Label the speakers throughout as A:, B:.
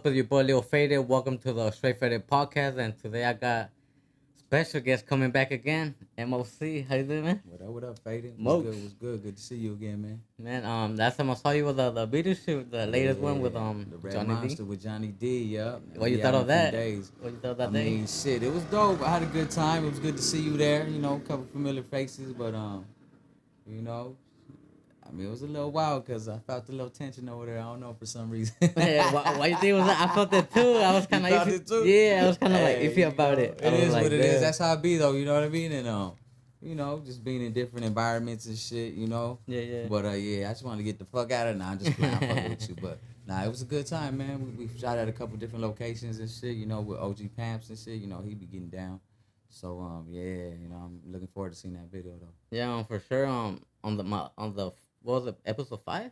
A: up? It's your boy Lil Faded. Welcome to the Straight Faded Podcast. And today I got special guest coming back again. M.O.C. How you doing, man?
B: What up, Faded? What's
A: Moke.
B: good? What's good? Good to see you again, man.
A: Man, last time I saw you with the video shoot, the latest one with
B: The Red
A: Johnny D.
B: Monster with Johnny D. Yup.
A: What you
B: We
A: thought
B: had
A: of
B: a few
A: that?
B: days.
A: What you thought of that
B: I
A: day?
B: mean, shit, it was dope. I had a good time. It was good to see you there. You know, a couple familiar faces, but you know, I mean, it was a little wild because I felt a little tension over there. I don't know for some reason.
A: Yeah, why you think it was that? I felt it too. I was kind of
B: felt
A: iffy.
B: it too?
A: Yeah, I was kind of like
B: Hey,
A: iffy about it.
B: It is
A: like,
B: what it is.
A: damn.
B: That's how it be, though. You know what I mean? And you know, just being in different environments and shit. You know.
A: Yeah.
B: But yeah, I just wanted to get the fuck out of it. Nah, I'm just playing. I'm fucking with you, but nah, it was a good time, man. We shot at a couple different locations and shit. You know, with OG Pamps and shit. You know, he be getting down. So yeah, you know, I'm looking forward to seeing that video though.
A: Yeah, for sure. On the what was it, episode 5?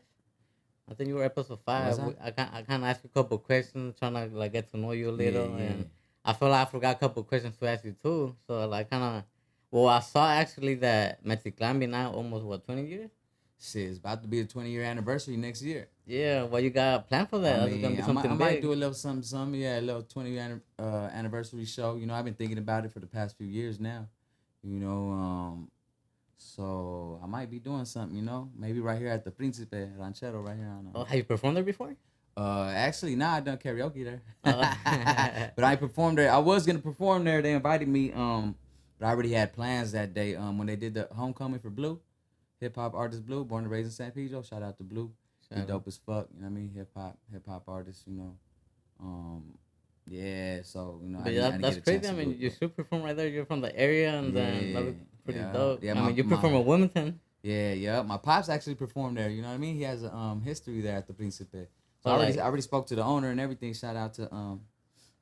A: I think you were episode 5.
B: Was I?
A: I kind of asked you a couple questions, trying to like get to know you a little,
B: Yeah.
A: and I feel like I forgot a couple questions to ask you too. So like kind of, well, I saw actually that MEXI-CLAN been out almost what 20 years.
B: Shit, it's about to be a 20-year anniversary next year.
A: Yeah, what you got planned for that?
B: I
A: That's gonna
B: mean,
A: be
B: I
A: something
B: might
A: big.
B: do a little something. Yeah, a little 20-year anniversary show. You know, I've been thinking about it for the past few years now. You know, so I might be doing something. You know, maybe right here at the Principe Ranchero, right here on.
A: Oh, have you performed there before?
B: Actually, nah, I done karaoke there.
A: Oh.
B: But I performed there. I was gonna perform there. They invited me. But I already had plans that day. When they did the homecoming for Blue, hip hop artist Blue, born and raised in San Pedro. Shout out to Blue. He dope as fuck. You know what I mean? Hip hop artist. You know. Yeah. So you know,
A: But
B: I
A: yeah,
B: didn't
A: that's
B: get a
A: crazy.
B: chance
A: I
B: to do
A: mean,
B: it,
A: you
B: but-
A: should perform right there. You're from the area, and then that'd be pretty dope.
B: Yeah,
A: I mean, you perform in Wilmington.
B: Yeah. My pops actually performed there. You know what I mean? He has a history there at the Principe. So
A: Oh,
B: I already spoke to the owner and everything. Shout out to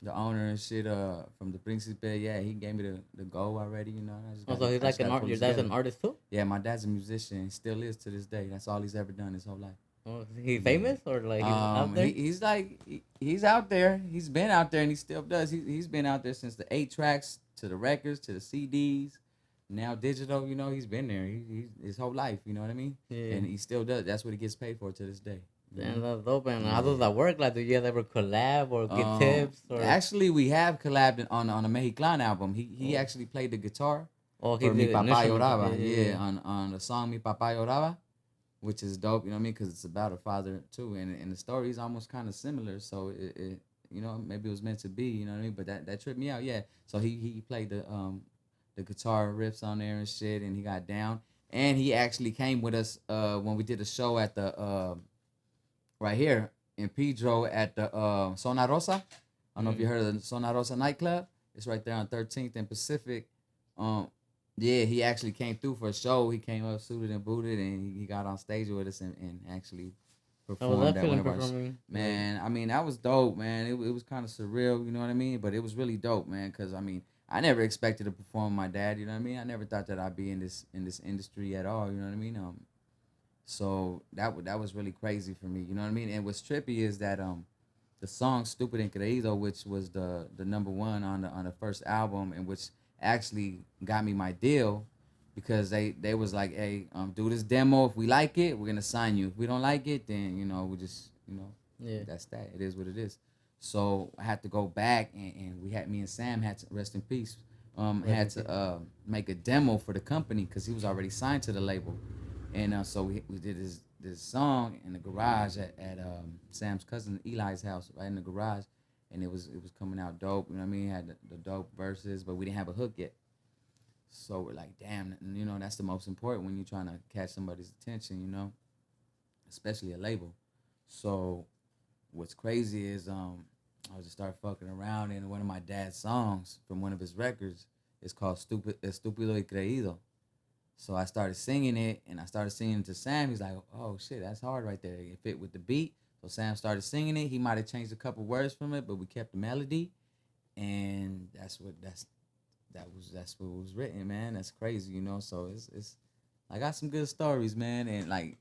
B: the owner and shit from the Principe. Yeah, he gave me the go already. You know,
A: Also, he's like an art. Your dad's an artist too.
B: Yeah, my dad's a musician. He still is to this day. That's all he's ever done his whole life.
A: Oh, is he famous or like he's out there?
B: He's like he's out there. He's been out there and he still does. He's been out there since the 8 tracks to the records to the CDs. Now digital, you know, he's been there. He's his whole life, you know what I mean?
A: Yeah.
B: And he still does. That's what he gets paid for to this day.
A: Damn, that's dope. And how does that work? Like, do you ever collab or get tips? Or
B: Actually, we have collabed on a Mexiclan album. He actually played the guitar
A: oh,
B: for Mi
A: did
B: Papá
A: initially.
B: Lloraba.
A: Yeah.
B: On the song Mi Papá Lloraba, which is dope, you know what I mean? Because it's about a father too, and the story is almost kind of similar. So it you know, maybe it was meant to be, you know what I mean? But that tripped me out, yeah. So he played the guitar riffs on there and shit, and he got down. And he actually came with us when we did a show at the right here in Pedro at the Zona Rosa. I don't know if you heard of the Zona Rosa nightclub. It's right there on 13th and Pacific. Yeah, he actually came through for a show. He came up suited and booted, and he got on stage with us and actually performed
A: that
B: at
A: feeling
B: one of our
A: performing?
B: man. I mean, that was dope, man. It was kind of surreal, you know what I mean? But it was really dope, man. Cause I mean, I never expected to perform with my dad. You know what I mean? I never thought that I'd be in this industry at all. You know what I mean? So that was really crazy for me. You know what I mean? And what's trippy is that the song "Stupid and Creído," which was the number one on the first album, and which actually got me my deal, because they was like, hey, do this demo. If we like it, we're gonna sign you. If we don't like it, then you know we just
A: Yeah.
B: that's that. It is what it is. So I had to go back and me and Sam had to rest in peace. Had to make a demo for the company because he was already signed to the label, and so we did this song in the garage at Sam's cousin Eli's house, right in the garage, and it was coming out dope. You know what I mean? It had the dope verses, but we didn't have a hook yet. So we're like, damn, you know, that's the most important when you're trying to catch somebody's attention, you know, especially a label. So what's crazy is I just started fucking around, and one of my dad's songs from one of his records is called Estúpido y Creído. So I started singing it, and I started singing it to Sam. He's like, oh shit, that's hard right there. It fit with the beat. So Sam started singing it. He might have changed a couple words from it, but we kept the melody, and that's what was written, man. That's crazy, you know. So it's I got some good stories, man, and like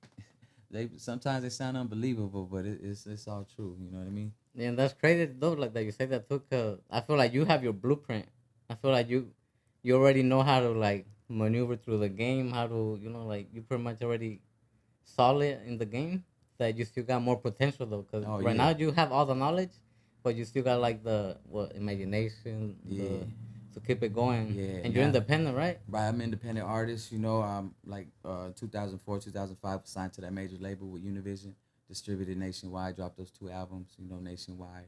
B: sometimes they sound unbelievable, but it's all true. You know what I mean?
A: Yeah, and that's crazy though. Like that you say that too. Cause I feel like you have your blueprint. I feel like you already know how to like maneuver through the game. How to like you pretty much already solid in the game. That you still got more potential though. Cause
B: Oh,
A: right
B: yeah.
A: now you have all the knowledge, but you still got like the what imagination,
B: Yeah,
A: the to keep it going,
B: yeah.
A: and you're
B: Now,
A: independent, right?
B: right, I'm an independent artist. You know, I'm like 2004, 2005 signed to that major label with Univision, distributed nationwide. Dropped those two albums. You know, nationwide,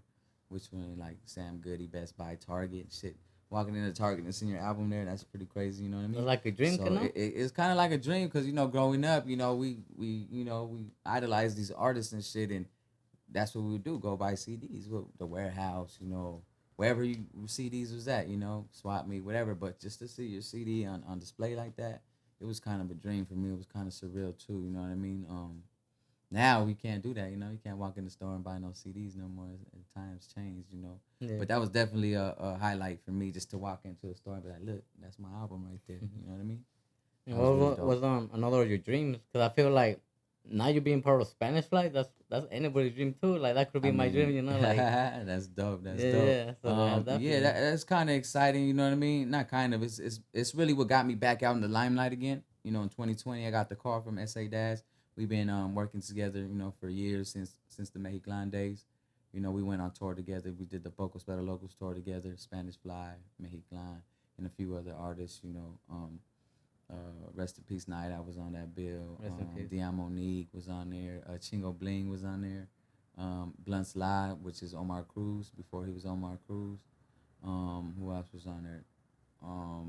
B: which one like Sam Goody, Best Buy, Target, shit. Walking into Target and seeing your album there, that's pretty crazy. You know what I
A: That's
B: mean?
A: like a dream, you
B: So
A: know.
B: it's kind of like a dream because you know, growing up, you know, we idolize these artists and shit, and that's what we would do. Go buy CDs with the warehouse, you know, wherever you CDs was at, you know, swap meet, whatever. But just to see your CD on display like that, it was kind of a dream for me. It was kind of surreal too. You know what I mean? Now we can't do that. You know, you can't walk in the store and buy no CDs no more. Times changed, you know.
A: Yeah.
B: But that was definitely a highlight for me, just to walk into a store and be like, look, that's my album right there. You know what I mean?
A: And
B: That was really
A: what
B: dope.
A: was another of your dreams? Because I feel like now you being part of Spanish Fly, that's anybody's dream too. Like that could
B: I
A: be my dream,
B: mean,
A: you know. Like
B: that's dope. That's
A: yeah,
B: dope.
A: yeah. So yeah,
B: Yeah,
A: definitely.
B: that's kind of exciting. You know what I mean? Not kind of. It's really what got me back out in the limelight again. You know, in 2020, I got the call from SA Dash. We've been working together, you know, for years since the MEXI-CLAN days. You know, we went on tour together. We did the Pocos Better Locals tour together, Spanish Fly, MEXI-CLAN, and a few other artists. You know, Rest in Peace Night, I was on that bill.
A: Rest in peace.
B: Monique was on there. Chingo Bling was on there. Blunt's Live, which is Omar Cruz before he was Omar Cruz. Who else was on there? A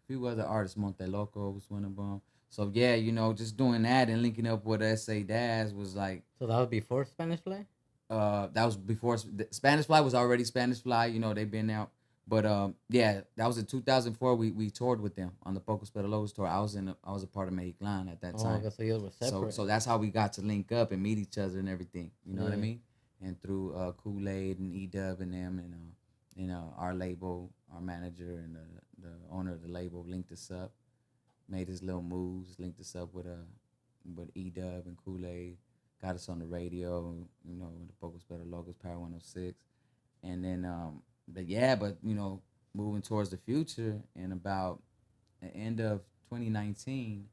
B: few other artists. Monte Loco was one of them. So yeah, you know, just doing that and linking up with SA Daz was like,
A: So that was before Spanish Fly.
B: that was before Spanish Fly was already Spanish Fly. You know, they've been out. But yeah, that was in 2004. We toured with them on the Pocos Pedalos tour. I was a part of MEXI-CLAN at that
A: Oh, I
B: time.
A: guess so you were separate.
B: So that's how we got to link up and meet each other and everything. You know what I
A: Yeah.
B: mean? And through Kool Aid and Edub and them and our label, our manager and the owner of the label linked us up, made his little moves, linked us up with Edub and Kool Aid, got us on the radio. You know, the Pocos Better Locals Power 106, and then but you know, moving towards the future and about the end of 2019,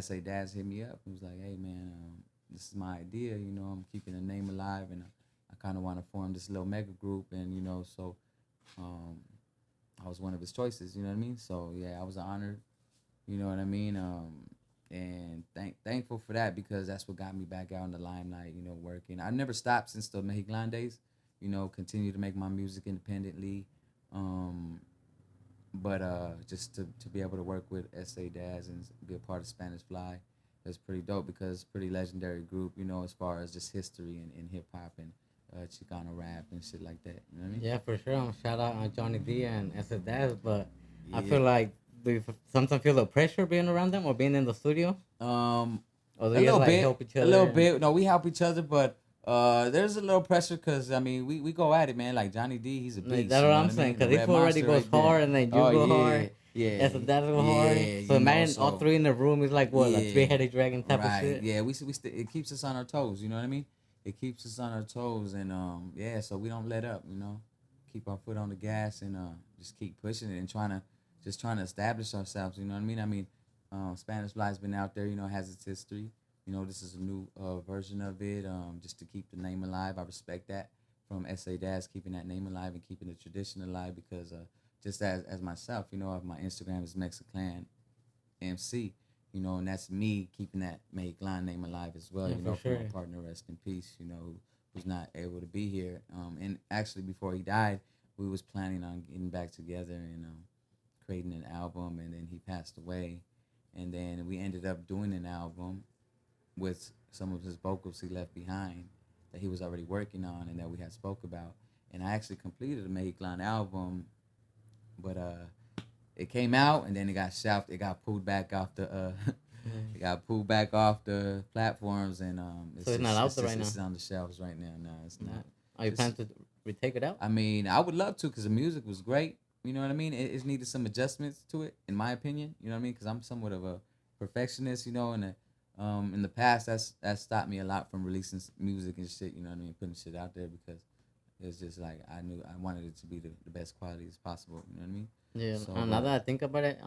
B: SA Dads hit me up. He was like, "Hey man, this is my idea. You know, I'm keeping the name alive, and I kind of want to form this little mega group, and you know, so um, I was one of his choices. You know what I mean? So yeah, I was honored. You know what I mean? And thankful for that because that's what got me back out in the limelight. You know, working. I never stopped since the MEXI-CLAN days. You know, continue to make my music independently. Um, but just to be able to work with SA Daz and be a part of Spanish Fly is pretty dope because it's a pretty legendary group, you know, as far as just history and hip hop and Chicano rap and shit like that. You know what I mean?
A: Yeah, for sure. Shout out on Johnny D and SFDAS, but I
B: Yeah.
A: feel like do you sometimes feel the pressure being around them or being in the studio,
B: Um,
A: or do
B: a
A: you guys
B: little
A: like
B: bit,
A: help each
B: a
A: other?
B: little
A: And
B: bit. No, we help each other, but there's a little pressure because I mean we go at it, man. Like Johnny D, he's a
A: like,
B: beast.
A: that's
B: You
A: what
B: know
A: I'm
B: what I
A: saying.
B: mean? The
A: Cause if
B: Red
A: already
B: Monster
A: goes
B: right there.
A: hard and then you
B: Oh
A: go
B: yeah,
A: hard,
B: yeah,
A: SFDAS go hard.
B: yeah.
A: So
B: You know,
A: imagine all
B: so
A: three in the room is like what a
B: yeah,
A: three-headed dragon type of
B: right.
A: shit.
B: Yeah, it keeps us on our toes. You know what I mean? It keeps us on our toes, and yeah. So we don't let up. You know, keep our foot on the gas and just keep pushing it and trying to establish ourselves. You know what I mean? Spanish Fly's been out there. You know, has its history. You know, this is a new version of it. Just to keep the name alive. I respect that from SA Dads, keeping that name alive and keeping the tradition alive because just as myself, you know, my Instagram is MEXI-CLAN MC, you know, and that's me keeping that MEXI-CLAN name alive as well,
A: Yeah,
B: you
A: for
B: know, for my
A: sure.
B: partner, rest in peace, you know, who's not able to be here. And actually, before he died, we was planning on getting back together and creating an album, and then he passed away. And then we ended up doing an album with some of his vocals he left behind that he was already working on and that we had spoke about. And I actually completed a MEXI-CLAN album, but it came out and then it got shelved. It got pulled back off the
A: Yeah.
B: it got pulled back off the platforms, and
A: So it's not out there right now.
B: it's on the shelves right now. No, it's
A: Yeah.
B: not.
A: Are you
B: It's
A: planning to retake it out?
B: I mean, I would love to because the music was great. You know what I mean? It needed some adjustments to it, in my opinion. You know what I mean? Because I'm somewhat of a perfectionist. You know, and in the past, that stopped me a lot from releasing music and shit. You know what I mean? Putting shit out there because it's just like I knew I wanted it to be the best quality as possible. You know what I mean?
A: Yeah.
B: So,
A: Now that I think about it,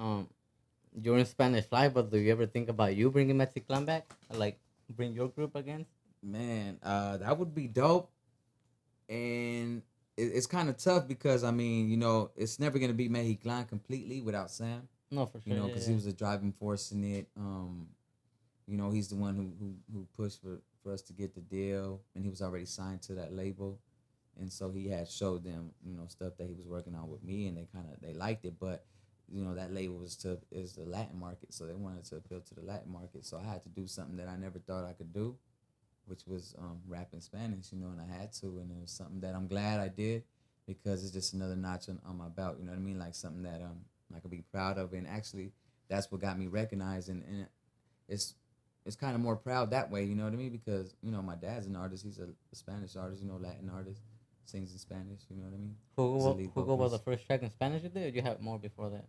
A: you're in Spanish Fly, but do you ever think about you bringing Mexiclan back? Like bring your group again?
B: Man, that would be dope. And it's kind of tough because I mean, it's never gonna be MEXI-CLAN completely without Sam.
A: No, for sure.
B: Because he was a driving force in it. He's the one who pushed for us to get the deal, and he was already signed to that label, and so he had showed them stuff that he was working on with me, and they liked it, but that label is the Latin market, so they wanted to appeal to the Latin market, so I had to do something that I never thought I could do, which was rap in Spanish, and I had to, and it was something that I'm glad I did because it's just another notch on my belt, you know what I mean, like something that I could be proud of, and actually that's what got me recognized, and it's kind of more proud that way, you know what I mean, because my dad's an artist, he's a Spanish artist, Latin artist, sings in Spanish, you know what I mean.
A: Who was the first track in Spanish you did, or you have more before that?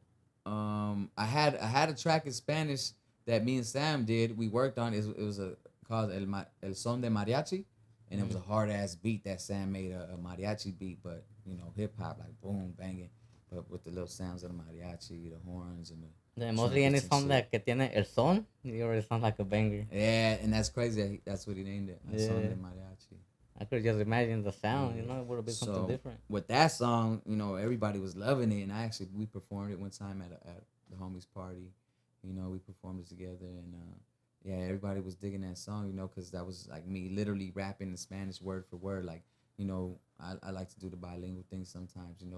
B: I had a track in Spanish that me and Sam did. We worked on it. It was called El Son de Mariachi, and it was a hard ass beat that Sam made a mariachi beat, but hip hop like boom banging, but with the little sounds of the mariachi, the horns and
A: The
B: the
A: mostly any
B: trumpets and
A: song
B: shit.
A: that que tiene el son, it already sounds like a banger.
B: Yeah, and that's crazy. That's what he named it. El Son
A: Yeah,
B: de Mariachi.
A: I could just imagine the sound.
B: Yeah.
A: It would have been something
B: So
A: different.
B: with that song, everybody was loving it, and we performed it one time at the homies party. We performed it together, and yeah, everybody was digging that song. Because that was like me literally rapping the Spanish word for word. Like, I like to do the bilingual thing sometimes. And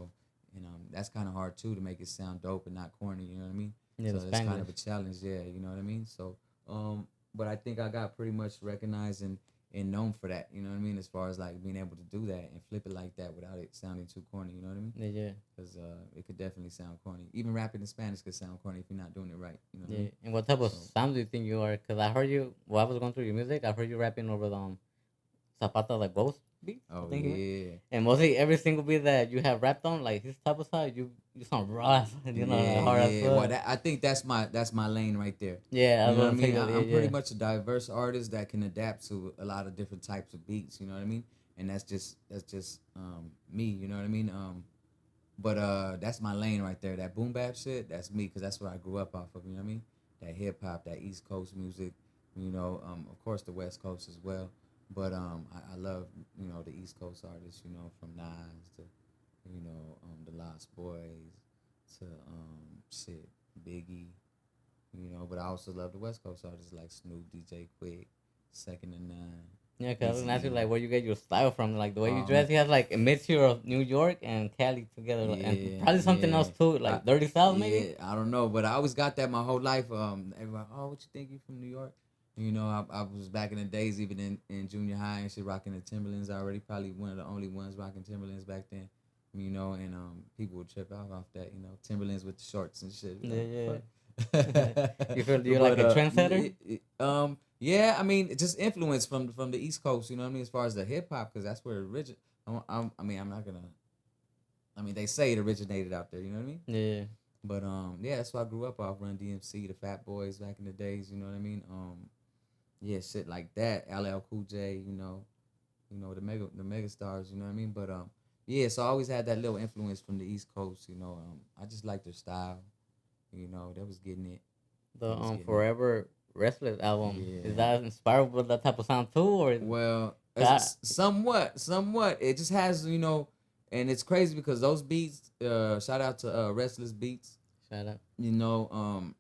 B: that's kind of hard too to make it sound dope and not corny. You know what I mean?
A: Yeah,
B: So
A: the
B: it's kind of
A: Spanglish.
B: a challenge. Yeah, you know what I mean. So but I think I got pretty much recognized and known for that. You know what I mean? As far as like being able to do that and flip it like that without it sounding too corny. You know what I mean?
A: Yeah, yeah,
B: Because it could definitely sound corny. Even rapping in Spanish could sound corny if you're not doing it right. You know what I
A: yeah.
B: mean?
A: And what type of
B: So
A: sound do you think you are? Because I heard you while I was going through your music. I heard you rapping over the Zapata like Ghost beat. I
B: oh
A: think you meant.
B: yeah,
A: And mostly every single beat that you have rapped on, like his type of side, you sound raw, like
B: yeah,
A: hard as
B: yeah. Well,
A: fuck.
B: I think that's my lane right there.
A: Yeah, I
B: You
A: was
B: know what I
A: gonna
B: mean?
A: take that. Yeah,
B: I'm pretty
A: yeah.
B: much a diverse artist that can adapt to a lot of different types of beats. You know what I mean? And that's just me. You know what I mean? But that's my lane right there. That boom bap shit, that's me, cause that's what I grew up off of. You know what I mean? That hip hop, that East Coast music. Of course the West Coast as well. But I love the East Coast artists. From Nas to the Lost Boys to shit Biggie. But I also love the West Coast artists like Snoop, DJ Quick, Second and None,
A: Yeah, cause I was
B: Easy
A: gonna ask you like
B: E.
A: where you get your style from, like the way you
B: Oh
A: dress.
B: man,
A: He has like a mixture of New York and Cali together, and
B: yeah,
A: probably something else
B: yeah.
A: too,
B: I,
A: like Dirty South maybe.
B: yeah, I don't know, but I always got that my whole life. Everybody, oh, what you think you from New York? I was back in the days, even in junior high and shit, rocking the Timberlands already. Probably one of the only ones rocking Timberlands back then. And people would trip out off that. Timberlands with the shorts and shit. Be
A: Yeah,
B: like,
A: yeah.
B: fuck.
A: You feel you're like
B: But
A: a trendsetter?
B: yeah, I mean, just influence from the East Coast. You know what I mean, as far as the hip hop, because that's where it originated. I mean, I'm not gonna. I mean, they say it originated out there. You know what I mean?
A: Yeah,
B: But yeah, that's why I grew up off Run DMC, the Fat Boys back in the days. You know what I mean? Yeah, shit like that. LL Cool J. The mega stars. You know what I mean? But yeah. So I always had that little influence from the East Coast. I just like their style. That was getting it.
A: the
B: That was getting it.
A: Forever Restless album, is
B: Yeah.
A: that inspired with that type of sound too, or
B: Well,
A: that?
B: somewhat. It just has, and it's crazy because those beats. Shout out to Restless Beats.
A: Shut up.
B: You know,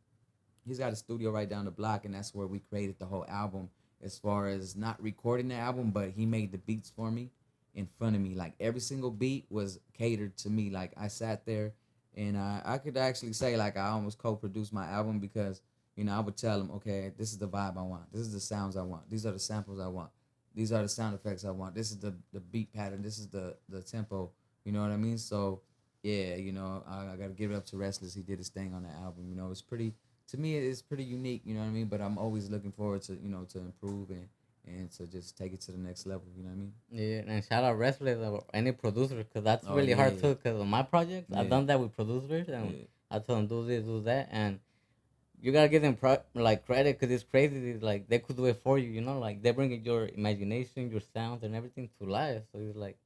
B: he's got a studio right down the block, and that's where we created the whole album. As far as not recording the album, but he made the beats for me in front of me. Like every single beat was catered to me. Like I sat there, and I could actually say like I almost co-produced my album because I would tell him, okay, this is the vibe I want. This is the sounds I want. These are the samples I want. These are the sound effects I want. This is the beat pattern. This is the tempo. You know what I mean? So yeah, I got to give it up to Restless. He did his thing on the album. It's pretty to me it's pretty unique, you know what I mean? But I'm always looking forward to, to improve and to just take it to the next level, you know what I mean?
A: Yeah, and shout out Restless or any producer, because that's
B: Oh
A: really hard
B: yeah.
A: too. Because on my projects, I've
B: Yeah.
A: done that with producers, and
B: Yeah.
A: I tell them do this, do that, and you gotta give them like credit, because it's crazy. It's like they could do it for you, like they bring your imagination, your sounds, and everything to life. So it's like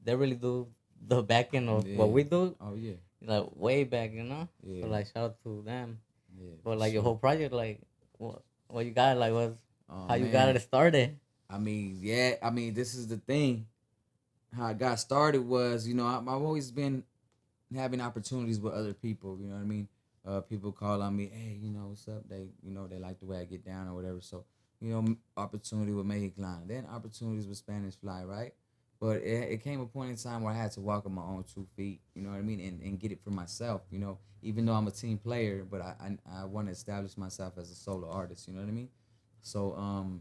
A: they really do the back end of what
B: Yeah.
A: we do,
B: Oh yeah.
A: like way back. So
B: Yeah.
A: like shout out to them.
B: Yeah,
A: But
B: for
A: like your
B: sure.
A: whole project, like what you got, like was
B: Oh
A: how you got
B: man.
A: it started.
B: I mean, yeah. I mean, this is the thing. How I got started was, I've always been having opportunities with other people. You know what I mean? People call on me, hey, what's up? They like the way I get down or whatever. So, opportunity with MEXI-CLAN, then opportunities with Spanish Fly, right? But it came a point in time where I had to walk on my own 2 feet. You know what I mean? And get it for myself. Even though I'm a team player, but I want to establish myself as a solo artist. You know what I mean? So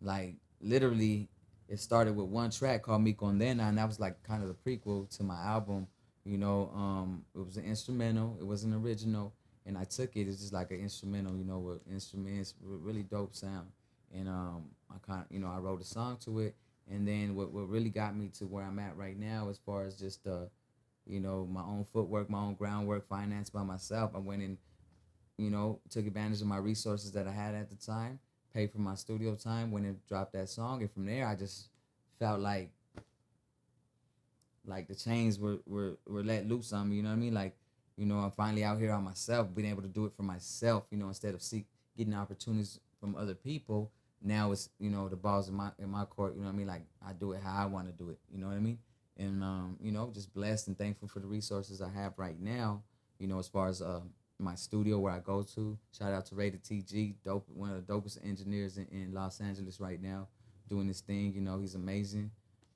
B: like literally it started with one track called Mi Condena, and that was like kind of the prequel to my album. It was an instrumental, it was an original, and I took it. It's just like an instrumental, with instruments, with really dope sound. And I kind of, I wrote a song to it. And then what really got me to where I'm at right now, as far as just my own footwork, my own groundwork, financed by myself. I went and took advantage of my resources that I had at the time, paid for my studio time, went and dropped that song, and from there I just felt like the chains were let loose on me. You know what I mean? Like, I'm finally out here on myself, being able to do it for myself. Instead of getting opportunities from other people. Now it's the ball's in my court. You know what I mean? Like I do it how I want to do it. You know what I mean? And just blessed and thankful for the resources I have right now. As far as my studio where I go to. Shout out to Rated TG, dope, one of the dopest engineers in Los Angeles right now, doing this thing. He's amazing.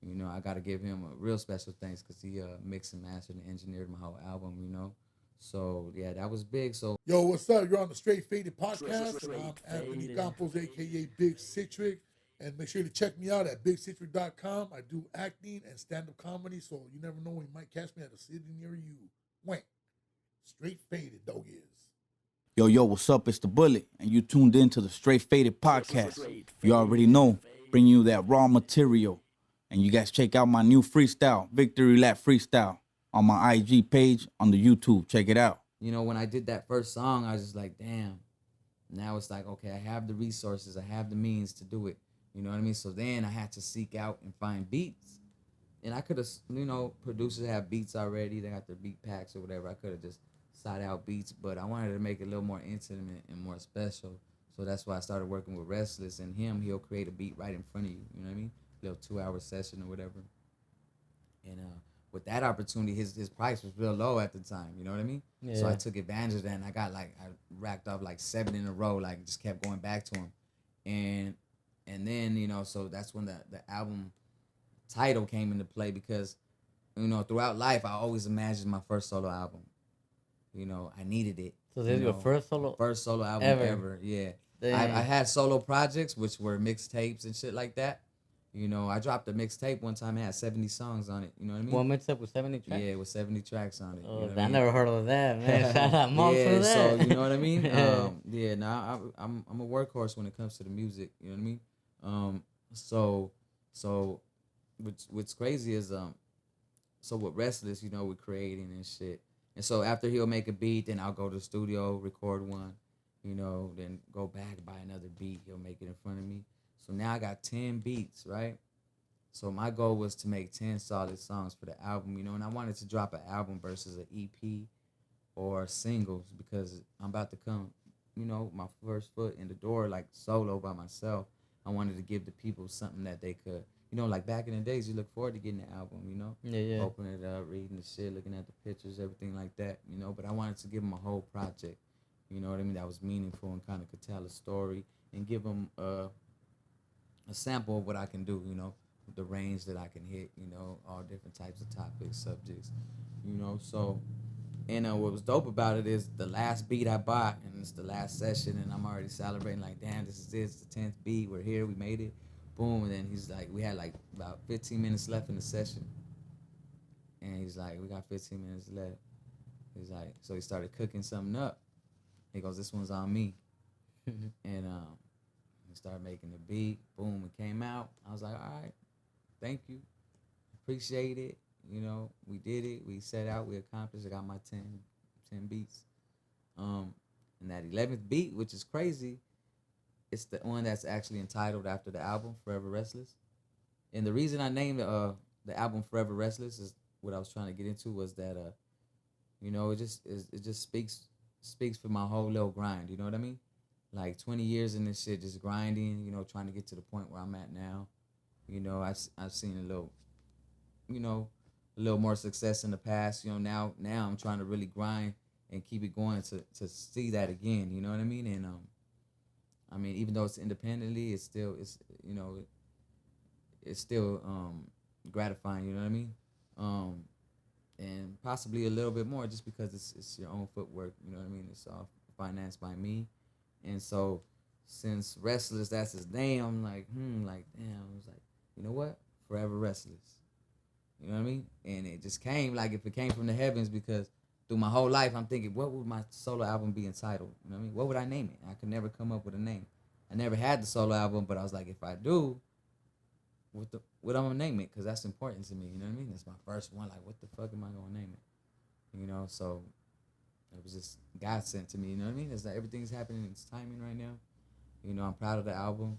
B: I got to give him a real special thanks because he mixed and mastered and engineered my whole album. So yeah, that was big. So
C: Yo, what's up? You're on the Straight Faded podcast, and I'm Anthony Campos, aka Big Citric. And make sure to check me out at BigCitric.com. I do acting and stand-up comedy, so you never know when you might catch me at a city near you. Wait, Straight Faded, dog is.
D: Yo, what's up? It's the Bullet, and you tuned in to the Straight Faded podcast. You already know, bringing you that raw material. And you guys check out my new freestyle, Victory Lap Freestyle, on my IG page on the YouTube. Check it out.
B: When I did that first song, I was just like, damn. Now it's like, okay, I have the resources, I have the means to do it. You know what I mean? So then I had to seek out and find beats. And I could have, producers have beats already. They got their beat packs or whatever. I could have just sought out beats, but I wanted to make it a little more intimate and more special. So that's why I started working with Restless, and he'll create a beat right in front of you. You know what I mean? A little 2-hour session or whatever. And with that opportunity, his price was real low at the time. You know what I mean? Yeah. So I took advantage of that, and I racked off like 7 in a row. Like just kept going back to him, and then so that's when the album title came into play, because throughout life I always imagined my first solo album. I needed it.
A: So this is your first
B: solo album ever. Yeah. I had solo projects which were mixtapes and shit like that. I dropped a mixtape one time. It had 70 songs on it. You know what I mean?
A: One mixtape with 70 tracks?
B: Yeah, with 70 tracks on it.
A: Oh, I never heard of that, man. Shout out M.O.C for that.
B: So you know what I mean? Yeah, now I'm a workhorse when it comes to the music. You know what I mean? So what's crazy is so with Restless, we're creating and shit. And so after he'll make a beat, then I'll go to the studio, record one, then go back, buy another beat. He'll make it in front of me. So now I got 10 beats, right? So my goal was to make 10 solid songs for the album, and I wanted to drop an album versus an EP or singles, because I'm about to come, my first foot in the door, like solo by myself. I wanted to give the people something that they could, like back in the days, you look forward to getting the album,
A: Yeah.
B: Opening it up, reading the shit, looking at the pictures, everything like that, but I wanted to give them a whole project, you know what I mean, that was meaningful and kind of could tell a story and give them a sample of what I can do, the range that I can hit, all different types of topics, subjects, so. And what was dope about it is the last beat I bought, and it's the last session, and I'm already celebrating like, damn, this is it, it's the 10th beat, we're here, we made it, boom. And then he's like, we had like about 15 minutes left in the session, and he's like, we got 15 minutes left. He's like, so he started cooking something up. He goes, this one's on me. And he started making the beat, boom, it came out. I was like, all right, thank you, appreciate it. We did it. We set out. We accomplished. I got my 10 beats. And that 11th beat, which is crazy, it's the one that's actually entitled after the album, Forever Restless. And the reason I named the album Forever Restless is what I was trying to get into, was that it just speaks for my whole little grind. You know what I mean? like 20 years in this shit, just grinding, you know, trying to get to the point where I'm at now. You know, I've seen a little, you know, a little more success in the past. You know, now I'm trying to really grind and keep it going to see that again. You know what I mean? And I mean, even though it's independently, it's you know, it's still gratifying. You know what I mean? Um, and possibly a little bit more just because it's your own footwork. You know what I mean? It's all financed by me, and so since Restless, that's his name. I'm like damn. I was like, you know what? Forever Restless. You know what I mean? And it just came like if it came from the heavens because through my whole life I'm thinking, what would my solo album be entitled? You know what I mean? What would I name it? I could never come up with a name. I never had the solo album, but I was like, if I do, what I'm gonna name it? Because that's important to me. You know what I mean? That's my first one. Like, what the fuck am I gonna name it? You know, so it was just God sent to me. You know what I mean? It's like everything's happening in its timing right now. You know, I'm proud of the album.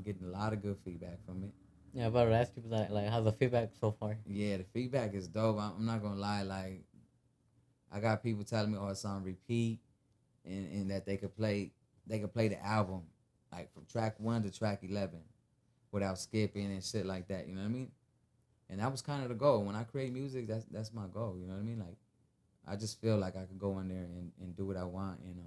B: Getting a lot of good feedback from it.
A: Yeah, about to ask you that. Like, how's the feedback so far?
B: Yeah, the feedback is dope. I'm not gonna lie. Like, I got people telling me, "Oh, it's on repeat," and that they could play the album like from track 1 to track 11 without skipping and shit like that. You know what I mean? And that was kind of the goal. When I create music, that's my goal. You know what I mean? Like, I just feel like I could go in there and do what I want and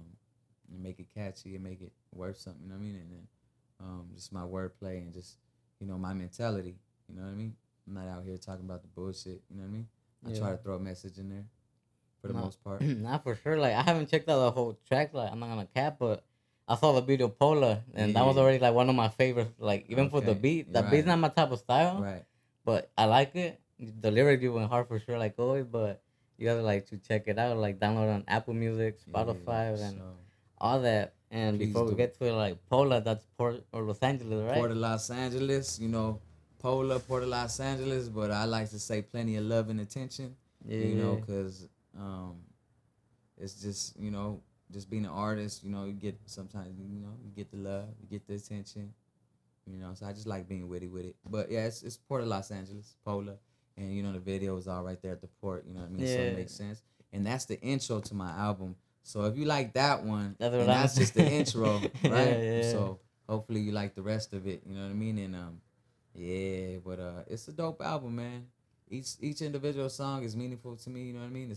B: make it catchy and make it worth something. You know what I mean? And then just my wordplay and just my mentality. You know what I mean? I'm not out here talking about the bullshit. You know what I mean? I try to throw a message in there for the most part.
A: Not for sure. Like, I haven't checked out the whole track. Like, I'm not gonna cap, but I saw the video Pola, and that was
B: Yeah.
A: already like one of my favorites. Like, even for the
B: Okay.
A: beat, the
B: Right.
A: beat's not my type of style,
B: Right.
A: but I like it. The lyrics you went hard for sure, like always. But you gotta like to check it out. Like, download on Apple Music, Spotify,
B: Yeah,
A: and
B: so
A: all that. And
B: please
A: before we
B: do.
A: get to it, like Pola, that's Port or Los Angeles, right?
B: Port of Los Angeles, Pola, Port of Los Angeles, but I like to say plenty of love and attention,
A: Yeah.
B: because it's just being an artist, you get sometimes, you get the love, you get the attention, so I just like being witty with it. But yeah, it's Port of Los Angeles, Pola, and the video is all right there at the port, you know what I mean? So it
A: Yeah.
B: makes sense. And that's the intro to my album. So if you like that one,
A: That's
B: and
A: what I'm
B: that's just the intro,
A: Yeah,
B: right?
A: yeah.
B: So hopefully you like the rest of it, you know what I mean? And yeah, but it's a dope album, man. Each individual song is meaningful to me, you know what I mean?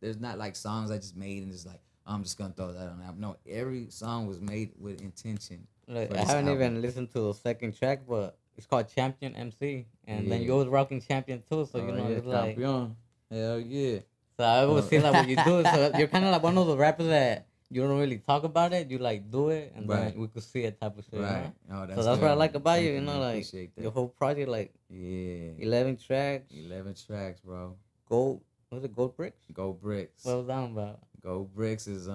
B: There's not like songs I just made and just like, I'm just gonna throw that on the album. No, every song was made with intention.
A: Like,
B: For
A: I
B: this
A: haven't
B: album.
A: even listened to the second track, but it's called Champion MC, and then
B: Yeah.
A: you was rocking Champion too, so
B: Oh yeah,
A: it's like.
B: Campeon. Hell yeah.
A: So I always
B: Oh.
A: see like what you do. So you're kind of like one of the rappers that you don't really talk about it. You like do it, and
B: Right.
A: then we could see it type of shit.
B: Right. Oh,
A: So
B: that's
A: that's
B: good.
A: what I like about
B: Thank
A: you. You know,
B: man.
A: like
B: Appreciate that.
A: your whole project, like
B: Yeah.
A: 11 tracks,
B: 11 tracks, bro.
A: gold. Was it Gold Bricks?
B: Go Bricks.
A: What was that about?
B: Go Bricks is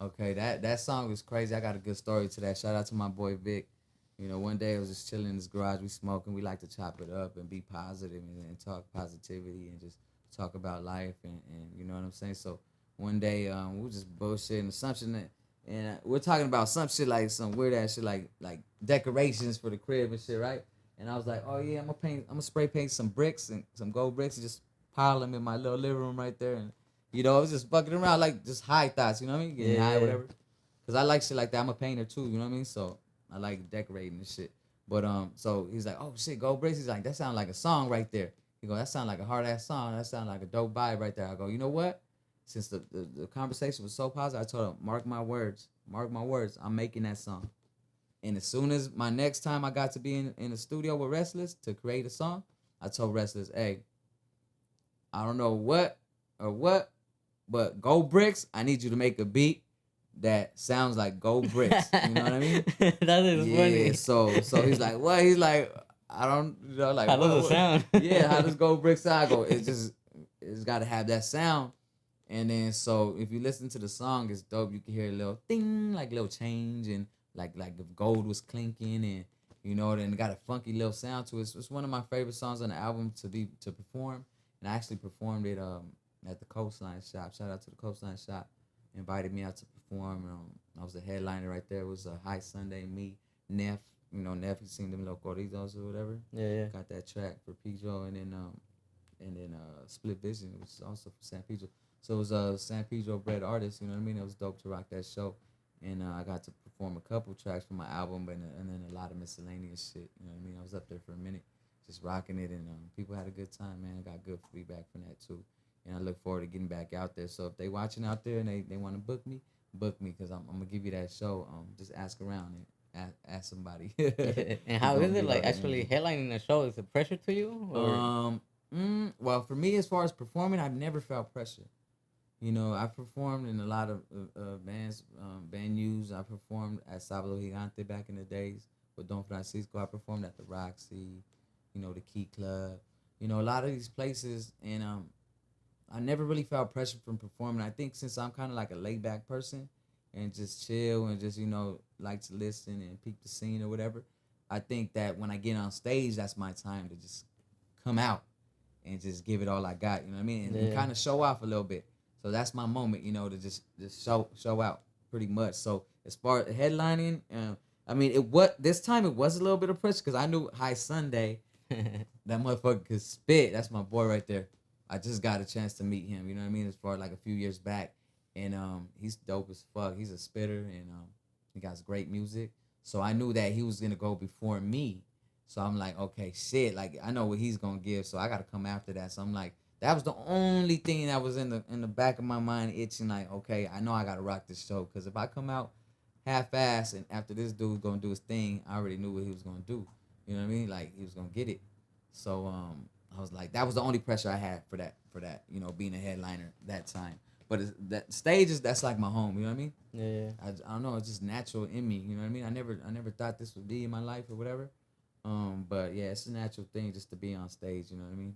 B: okay. That song was crazy. I got a good story to that. Shout out to my boy Vic. One day I was just chilling in his garage. We smoking. We like to chop it up and be positive and talk positivity and just talk about life and you know what I'm saying. So one day we were just bullshitting or something and we're talking about some shit like some weird ass shit like decorations for the crib and shit, right? And I was like, oh yeah, I'm gonna spray paint some bricks and some gold bricks and just pile them in my little living room right there. And I was just fucking around like just high thoughts, you know what I mean? Getting high,
A: Yeah.
B: whatever. Cause I like shit like that. I'm a painter too, you know what I mean? So I like decorating and shit. But so he's like, oh shit, gold bricks. He's like, that sounds like a song right there. He go, that sounds like a hard ass song. That sounds like a dope vibe right there. I go, you know what? Since the conversation was so positive, I told him, mark my words, I'm making that song. And as soon as my next time I got to be in the studio with Restless to create a song, I told Restless, hey, I don't know what, but Gold Bricks, I need you to make a beat that sounds like Gold Bricks. You know what I mean?
A: That is funny.
B: So he's like, what? He's like, I don't, like,
A: How does it sound?
B: Yeah, how does Gold Bricks sound? I go, it's got to have that sound. And then so if you listen to the song, it's dope. You can hear a little ding, like little change, and like if gold was clinking, and then it got a funky little sound to it. It's one of my favorite songs on the album to perform. And I actually performed it at the Coastline Shop. Shout out to the Coastline Shop. Invited me out to perform. I was the headliner right there. It was a High Sunday. Me, Neff. Neff, you seen them little corridos or whatever.
A: Yeah.
B: Got that track for Pedro, and then Split Vision. It was also for San Pedro. So it was a San Pedro bred artist. You know what I mean? It was dope to rock that show. and I got to perform a couple tracks from my album, and then a lot of miscellaneous shit. You know what I mean? I was up there for a minute, just rocking it, and people had a good time, man. I got good feedback from that too, and I look forward to getting back out there. So if they watching out there and they want to book me, because I'm gonna give you that show. Just ask around and ask somebody.
A: And how is it like actually headlining a show? Is it pressure to you? Or?
B: Well, for me, as far as performing, I've never felt pressure. You know, I performed in a lot of bands, venues. I performed at Sábado Gigante back in the days with Don Francisco. I performed at the Roxy, you know, the Key Club. You know, a lot of these places, and I never really felt pressure from performing. I think since I'm kind of like a laid back person and just chill and just, you know, like to listen and peep the scene or whatever, I think that when I get on stage, that's my time to just come out and just give it all I got, you know what I mean? And kind of show off a little bit. So that's my moment, you know, to just show out pretty much. So as far as headlining, I mean, this time it was a little bit of pressure because I knew High Sunday, that motherfucker could spit. That's my boy right there. I just got a chance to meet him, you know what I mean, as far like a few years back. And he's dope as fuck. He's a spitter, and he got great music. So I knew that he was going to go before me. So I'm like, okay, shit, like I know what he's going to give, so I got to come after that. So I'm like, that was the only thing that was in the back of my mind itching, like, okay, I know I got to rock this show, because if I come out half-assed and after this dude's going to do his thing, I already knew what he was going to do. You know what I mean? Like, he was going to get it. So I was like, that was the only pressure I had for that, you know, being a headliner that time. But that stage that's like my home, you know what I mean?
A: Yeah.
B: I don't know, it's just natural in me, you know what I mean? I never thought this would be in my life or whatever. But yeah, it's a natural thing just to be on stage, you know what I mean?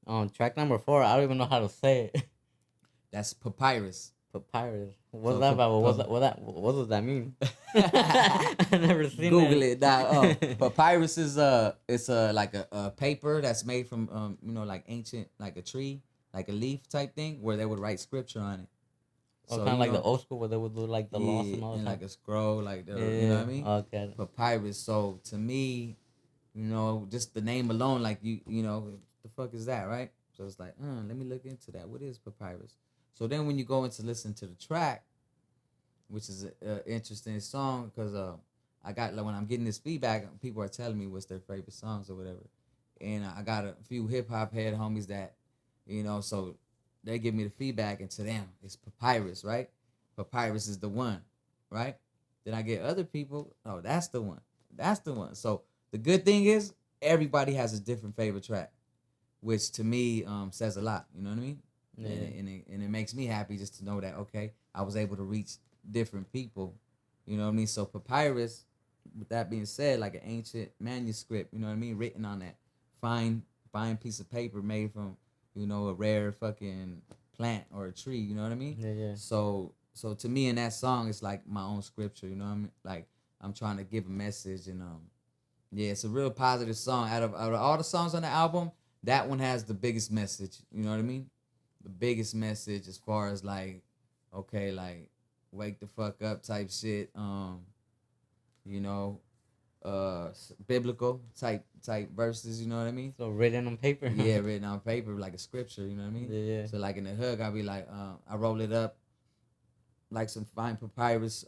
A: On track number 4, I don't even know how to say it.
B: That's Papyrus.
A: Papyrus. What's that about? What does that mean? I never seen
B: Google it. Now, papyrus is it's like a paper that's made from you know, like ancient, like a tree, like a leaf type thing, where they would write scripture on it.
A: So kind of like the old school where they would do like the laws and all that.
B: And like a scroll, like you know what I mean?
A: Okay.
B: Papyrus. So to me, you know, just the name alone, like you know, the fuck is that, right? So it's like, let me look into that. What is papyrus? So then when you go into listen to the track, which is an interesting song, because I got, like, when I'm getting this feedback, people are telling me what's their favorite songs or whatever, and I got a few hip hop head homies that, you know, so they give me the feedback, and to them it's Papyrus, right? Papyrus is the one, right? Then I get other people, oh, that's the one. So the good thing is everybody has a different favorite track, which to me says a lot. You know what I mean? Yeah. And it makes me happy just to know that, okay, I was able to reach different people. You know what I mean? So Papyrus, with that being said, like an ancient manuscript, you know what I mean, written on that fine piece of paper made from, you know, a rare fucking plant or a tree. You know what I mean?
A: Yeah.
B: So to me, in that song, it's like my own scripture. You know what I mean? Like, I'm trying to give a message, and yeah, it's a real positive song. Out of all the songs on the album, that one has the biggest message. You know what I mean? The biggest message as far as like, okay, like, wake the fuck up type shit. You know, biblical type verses. You know what I mean?
A: So written on paper.
B: Yeah, written on paper like a scripture. You know what I mean?
A: Yeah.
B: So like in the hook, I'll be like, I roll it up like some fine papyrus.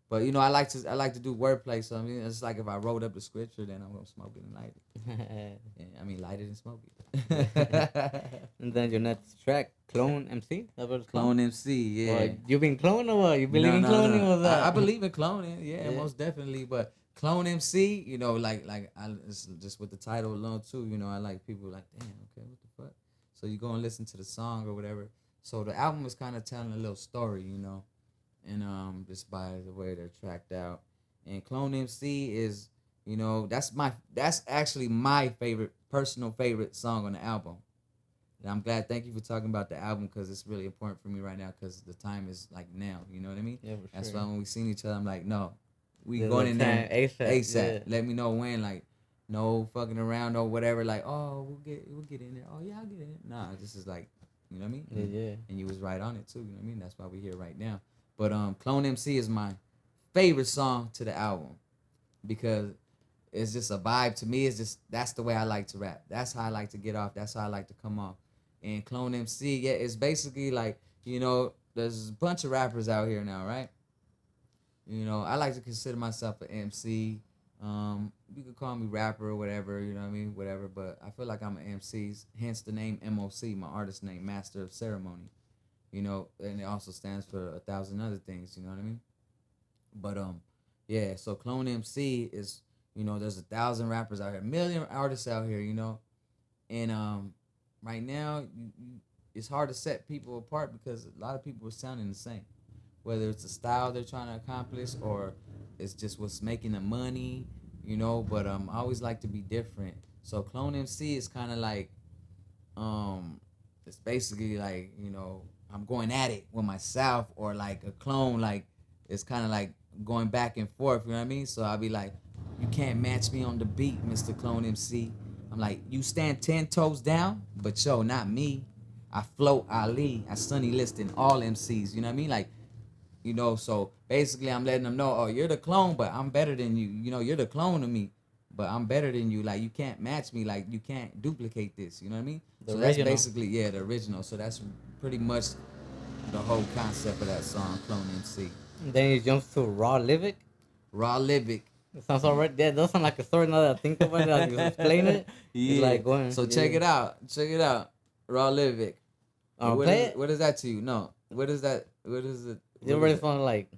B: But you know, I like to do wordplay. So I mean, it's like if I wrote up the scripture, then I'm gonna smoke it and light it. Yeah, I mean, light it and smoke it.
A: And then your next track, Clone MC. That's what it's called?
B: Clone MC, yeah.
A: Or you been cloned or what? You believe in cloning or that?
B: I believe in cloning, yeah, most definitely. But Clone MC, you know, like I just with the title alone too, you know, I like people like, damn, okay, what the fuck? So you go and listen to the song or whatever. So the album is kind of telling a little story, you know, and just by the way they're tracked out. And Clone MC is, you know, that's actually my personal favorite song on the album. And I'm glad. Thank you for talking about the album, because it's really important for me right now, because the time is like now. You know what I mean?
A: Yeah, for sure.
B: That's why when we seen each other, I'm like, no, we going in there ASAP. Yeah. Let me know when. Like, no fucking around or whatever. Like, oh, we'll get in there. Oh yeah, I'll get in. Nah, this is like, you know what I mean?
A: Yeah.
B: And you was right on it too. You know what I mean? That's why we're here right now. But Clone MC is my favorite song to the album, because it's just a vibe to me. It's just, that's the way I like to rap. That's how I like to get off. That's how I like to come off. And Clone MC, yeah, it's basically like, you know, there's a bunch of rappers out here now, right? You know, I like to consider myself an MC. You could call me rapper or whatever, you know what I mean, whatever. But I feel like I'm an MC, hence the name M.O.C, my artist name, Master of Ceremony. You know, and it also stands for 1,000 other things. You know what I mean? But yeah. So Clone MC is, you know, there's 1,000 rappers out here, a million artists out here. You know, and right now it's hard to set people apart because a lot of people are sounding the same, whether it's the style they're trying to accomplish or it's just what's making the money, you know. But I always like to be different. So Clone MC is kind of like it's basically like, you know, I'm going at it with myself, or like a clone, like it's kind of like going back and forth, you know what I mean? So I'll be like, you can't match me on the beat, Mr. Clone MC. I'm like, you stand 10 toes down, but yo, not me. I float Ali. I Sunny listing all MCs, you know what I mean? Like, you know, so basically I'm letting them know, oh, you're the clone, but I'm better than you. You know, you're the clone of me, but I'm better than you. Like, you can't match me. Like, you can't duplicate this. You know what I mean?
A: The
B: So
A: original.
B: that's basically, yeah, the original. So that's pretty much the whole concept of that song, Clone MC.
A: And then you jump to Raw Livic.
B: Raw Livic.
A: It sounds already. That does sound like a story now that I think about it. Like you explain it.
B: Yeah.
A: It's like going.
B: So check it out. Check it out. Raw Livic.
A: Play it.
B: What is that to you? No. What is that? What is it?
A: It really sounds like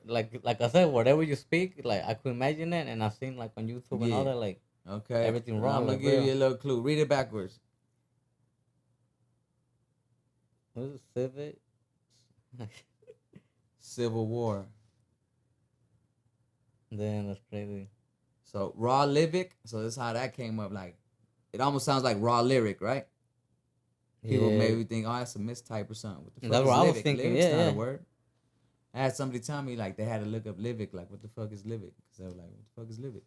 A: like I said, whatever you speak, like I could imagine it, and I've seen like on YouTube and all that, like
B: Okay.
A: everything raw.
B: I'm gonna
A: like,
B: give
A: real.
B: you a little clue. Read it backwards.
A: What is it, Civic?
B: Civil War.
A: Damn, that's crazy.
B: So Raw Livic. So this is how that came up. Like, it almost sounds like raw lyric, right? People
A: Yeah.
B: maybe think, oh, that's a mistype or something. What the fuck
A: That's
B: is
A: what I was
B: Livic?
A: thinking,
B: Livic's
A: yeah,
B: not
A: yeah.
B: a word. I had somebody tell me like they had to look up Livic, like what the fuck is Livic? Because they were like, what the fuck is Livic?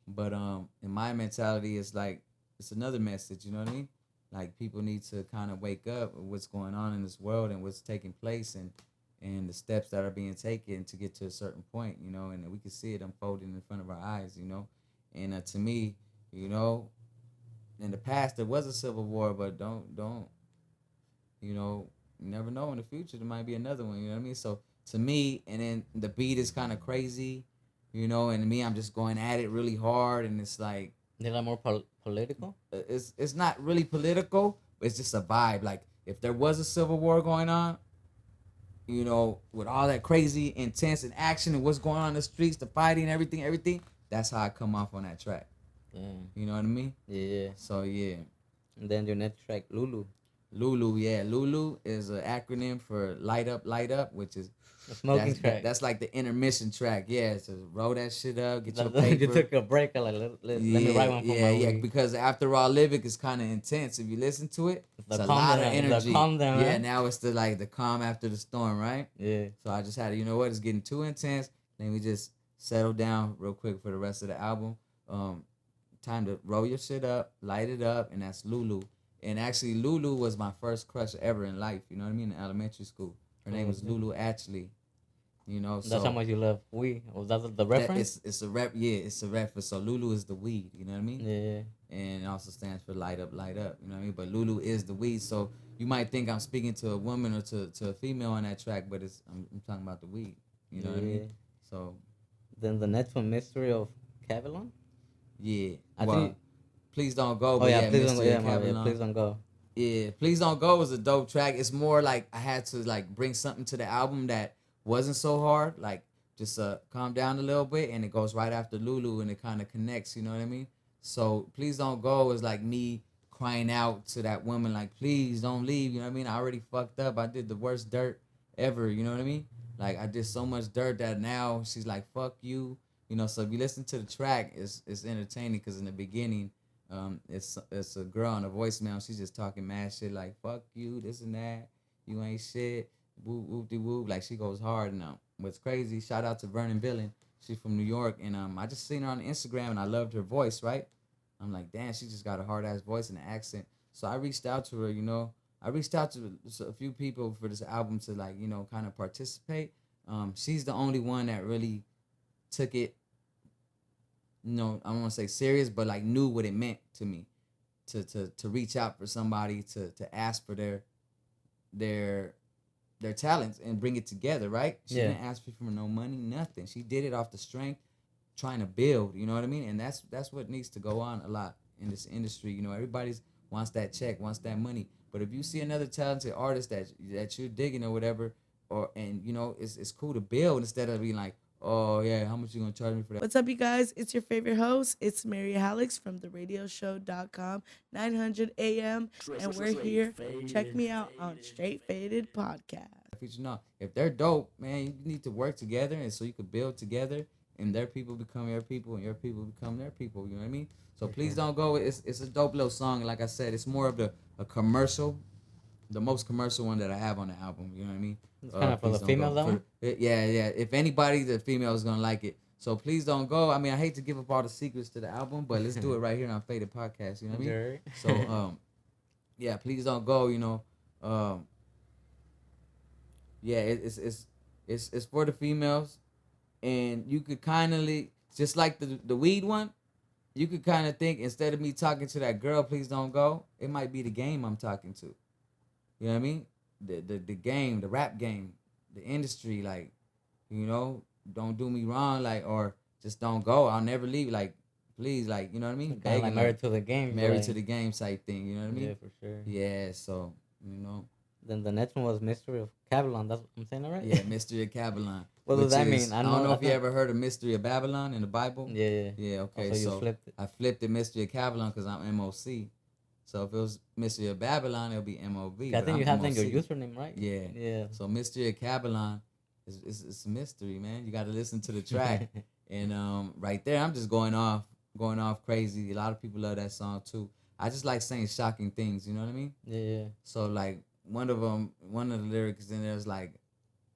B: But in my mentality, it's like it's another message. You know what I mean? Like, people need to kind of wake up with what's going on in this world and what's taking place, and the steps that are being taken to get to a certain point. You know, and we can see it unfolding in front of our eyes. You know, and to me, you know, in the past there was a civil war, but don't you know, you never know, in the future there might be another one. You know what I mean? So to me, and then the beat is kind of crazy, you know, and me, I'm just going at it really hard, and it's like
A: They're like more political.
B: it's not really political, but it's just a vibe. Like, if there was a civil war going on, you know, with all that crazy, intense, and action, and what's going on in the streets, the fighting, everything, that's how I come off on that track.
A: Damn.
B: You know what I mean?
A: Yeah.
B: So yeah.
A: And then your next track, Lulu.
B: Lulu, yeah. Lulu is an acronym for Light Up, which is
A: The smoking track.
B: That's like the intermission track. Yeah, so roll that shit up, get your
A: You
B: paper.
A: took a break. I like let me write one for my week.
B: Because after Raw Livic is kind of intense. If you listen to it, it's a
A: calm
B: lot of
A: down,
B: energy.
A: the calm down,
B: Yeah,
A: right?
B: now it's the calm after the storm, right?
A: Yeah.
B: So I just had to, you know what, it's getting too intense. Then we just settle down real quick for the rest of the album. Time to roll your shit up, light it up, and that's Lulu. And actually, Lulu was my first crush ever in life. You know what I mean? In elementary school, her name was Lulu Ashley. You know,
A: That's how much you love weed. Was that the reference?
B: It's a rep. Yeah, it's a reference. So Lulu is the weed. You know what I mean?
A: Yeah.
B: And it also stands for light up, light up. You know what I mean? But Lulu is the weed. So you might think I'm speaking to a woman or to a female on that track, but I'm talking about the weed. You know what I mean? So
A: then the next one, Mystery of Cavalon.
B: Yeah.
A: I think.
B: Please Don't Go.
A: Oh yeah, please don't go. Yeah,
B: Cavalon.
A: please don't go.
B: Yeah, Please Don't Go was a dope track. It's more like I had to like bring something to the album that wasn't so hard. Like, just calm down a little bit, and it goes right after Lulu, and it kind of connects. You know what I mean? So Please Don't Go is like me crying out to that woman, like, please don't leave. You know what I mean? I already fucked up. I did the worst dirt ever. You know what I mean? Like, I did so much dirt that now she's like, fuck you. You know, so if you listen to the track, it's entertaining, because in the beginning, it's a girl on a voicemail. She's just talking mad shit like, fuck you, this and that, you ain't shit, whoop whoop de whoop. Like, she goes hard. And what's crazy, shout out to Vernon Billen. She's from New York, and I just seen her on Instagram, and I loved her voice, right? I'm like, damn, she just got a hard ass voice and an accent. So I reached out to her, you know. I reached out to a few people for this album to, like, you know, kind of participate. She's the only one that really took it, you know, I don't want to say serious, but like knew what it meant to me to reach out for somebody to ask for their their talents and bring it together, right? She
A: Yeah.
B: didn't ask me for no money, nothing. She did it off the strength, trying to build. You know what I mean? And that's what needs to go on a lot in this industry. You know, everybody's wants that check, wants that money. But if you see another talented artist that you're digging or whatever, and you know, it's cool to build instead of being like, oh yeah, how much you gonna charge me for that?
E: What's up, you guys? It's your favorite host. It's Mary Alex from theradioshow.com, 900 AM, and we're here. Check me out on Straight Faded Podcast.
B: You know, if they're dope, man, you need to work together, and so you could build together, and their people become your people, and your people become their people. You know what I mean? So please don't go. It's a dope little song. Like I said, it's more of a commercial, the most commercial one that I have on the album. You know what I mean?
A: It's kind of for
B: Please
A: the
B: Don't Go.
A: females, that one?
B: Yeah. If anybody, the female is gonna like it. So please don't go. I mean, I hate to give up all the secrets to the album, but let's do it right here on Faded Podcast. You know what I mean? So yeah, please don't go. You know, yeah, it's for the females, and you could kind of just like the weed one. You could kind of think, instead of me talking to that girl, please don't go, it might be the game I'm talking to. You know what I mean? The game, the rap game, the industry, like, you know, don't do me wrong, like, or just don't go. I'll never leave, like, please, like, you know what I mean?
A: Kind of like married to the game.
B: Married
A: like,
B: to the game type thing, you know what I mean?
A: Yeah, for sure.
B: Yeah, so, you know.
A: Then the next one was Mystery of Babylon. That's I'm saying that right?
B: Yeah, Mystery of Babylon.
A: What does that mean?
B: I don't know if you ever heard of Mystery of Babylon in the Bible.
A: Yeah.
B: Yeah, okay.
A: Oh, so you
B: so
A: flipped it.
B: I flipped it Mystery of Babylon because I'm M.O.C. So if it was Mystery of Babylon, it'll be M.O.V.
A: I think you have that in your
B: M.O.C.
A: username, right?
B: Yeah.
A: Yeah.
B: So Mystery of Babylon it's a mystery, man. You got to listen to the track. And right there, I'm just going off crazy. A lot of people love that song too. I just like saying shocking things, you know what I mean?
A: Yeah.
B: So like one of the lyrics in there is like,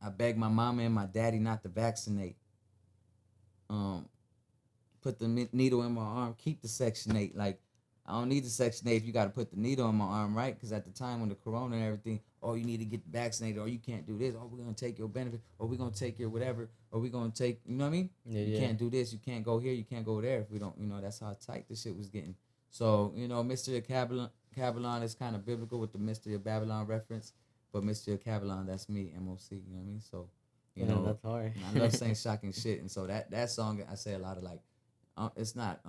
B: I beg my mama and my daddy not to vaccinate. Put the needle in my arm, keep the Section 8. Like, I don't need the Section 8 if you got to put the needle in my arm, right? Because at the time when the corona and everything, oh, you need to get vaccinated, or you can't do this, oh, we're going to take your benefit, or we're going to take your whatever, or we're going to take, you know what I mean?
A: Yeah,
B: you can't do this, you can't go here, you can't go there if we don't, you know, that's how tight the shit was getting. So, you know, Mystery of Babylon is kind of biblical with the Mystery of Babylon reference, but Mystery of Babylon, that's me, M.O.C., you know what I mean? So, you know,
A: that's hard.
B: I love saying shocking shit, and so that song, I say a lot of like, it's not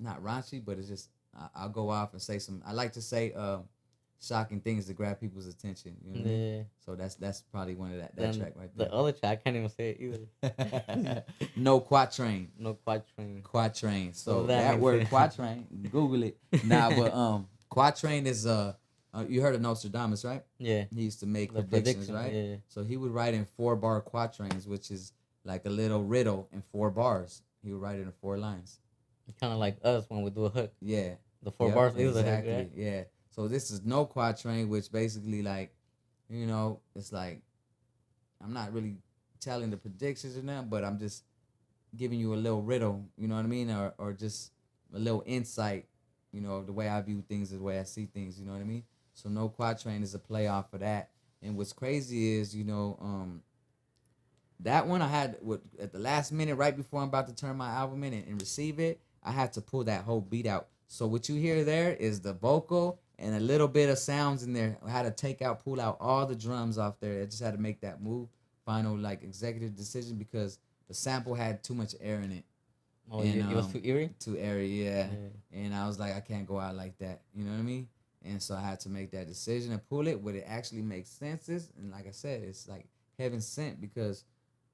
B: raunchy, but it's just, I'll go off and say some. I like to say shocking things to grab people's attention. You know what I mean? So that's probably one of that track right there.
A: The other track, I can't even say it either.
B: No quatrain.
A: No quatrain.
B: Quatrain. So
A: that
B: that
A: makes
B: word
A: it.
B: quatrain, Google it. Nah, but quatrain is you heard of Nostradamus, right?
A: Yeah.
B: He used to make
A: The
B: predictions,
A: prediction,
B: right?
A: yeah.
B: So he would write in 4-bar quatrains, which is like a little riddle in 4 bars. He would write it in 4 lines.
A: Kind of like us when we do a hook.
B: Yeah.
A: The 4
B: Yep,
A: bars is a hook,
B: exactly.
A: right?
B: Yeah. So this is no quatrain, which basically like, you know, it's like I'm not really telling the predictions or nothing, but I'm just giving you a little riddle, you know what I mean, or just a little insight, you know, the way I view things, the way I see things, you know what I mean. So no quatrain is a play off of that. And what's crazy is, you know, that one I had at the last minute, right before I'm about to turn my album in and receive it, I had to pull that whole beat out. So what you hear there is the vocal and a little bit of sounds in there. I had to pull out all the drums off there. I just had to make that move, final like executive decision, because the sample had too much air in it.
A: Oh,
B: and,
A: it was too eerie?
B: Too airy, yeah. And I was like, I can't go out like that. You know what I mean? And so I had to make that decision and pull it where it actually makes sense. And like I said, it's like heaven sent, because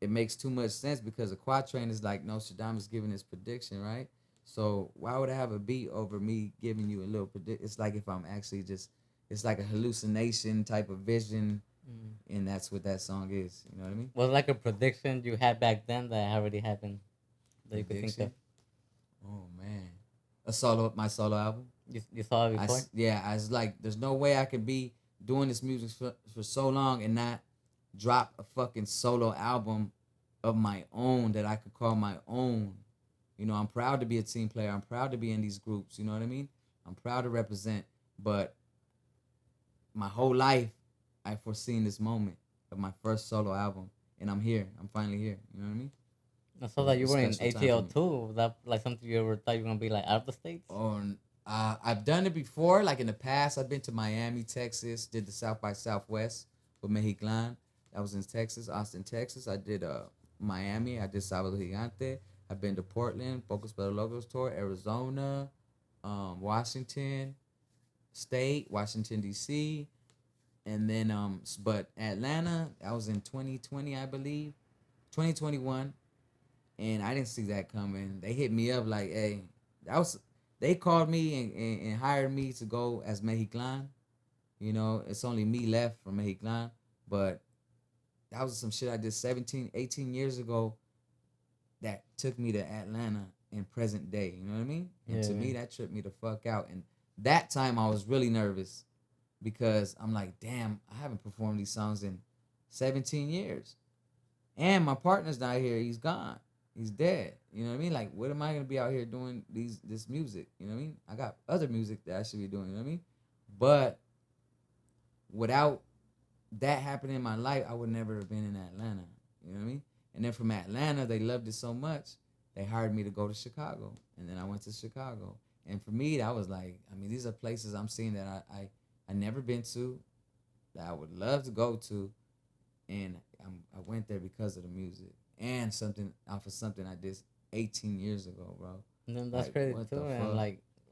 B: it makes too much sense, because a quatrain is like Nostradamus giving his prediction, right? So why would I have a beat over me giving you a little predict? It's like if I'm actually just, it's like a hallucination type of vision, and that's what that song is. You know what I mean?
A: Was it like a prediction you had back then that already happened that you could think of?
B: Oh man, my solo album.
A: You saw it before?
B: I was like, there's no way I could be doing this music for so long and not drop a fucking solo album of my own that I could call my own. You know, I'm proud to be a team player. I'm proud to be in these groups. You know what I mean? I'm proud to represent. But my whole life, I've foreseen this moment of my first solo album. And I'm here. I'm finally here. You know what I mean?
A: I saw that you were in
B: Special time
A: ATL
B: for
A: too. Was that like something you ever thought you were going to be like out of the States?
B: I've done it before. Like in the past, I've been to Miami, Texas, did the South by Southwest with MEXI-CLAN. That was in Texas, Austin, Texas. I did Miami. I did Sábado Gigante. I've been to Portland, Pocos Pero Locos tour, Arizona, Washington State, Washington D.C., and then but Atlanta. That was in 2020, I believe, 2021, and I didn't see that coming. They hit me up like, hey, that was. They called me and hired me to go as MEXI-CLAN. You know, it's only me left from MEXI-CLAN, but that was some shit I did 17, 18 years ago that took me to Atlanta in present day. You know what I mean? And to me, that tripped me the fuck out. And that time I was really nervous because I'm like, damn, I haven't performed these songs in 17 years. And my partner's not here. He's gone. He's dead. You know what I mean? Like, what am I going to be out here doing this music? You know what I mean? I got other music that I should be doing. You know what I mean? But without that happening in my life, I would never have been in Atlanta. You know what I mean? And then from Atlanta, they loved it so much, they hired me to go to Chicago. And then I went to Chicago. And for me, that was like, I mean, these are places I'm seeing that I never been to, that I would love to go to. And I went there because of the music. And something off of something I did 18 years ago, bro.
A: And then that's
B: Like,
A: crazy
B: what
A: too,
B: the
A: and
B: fuck?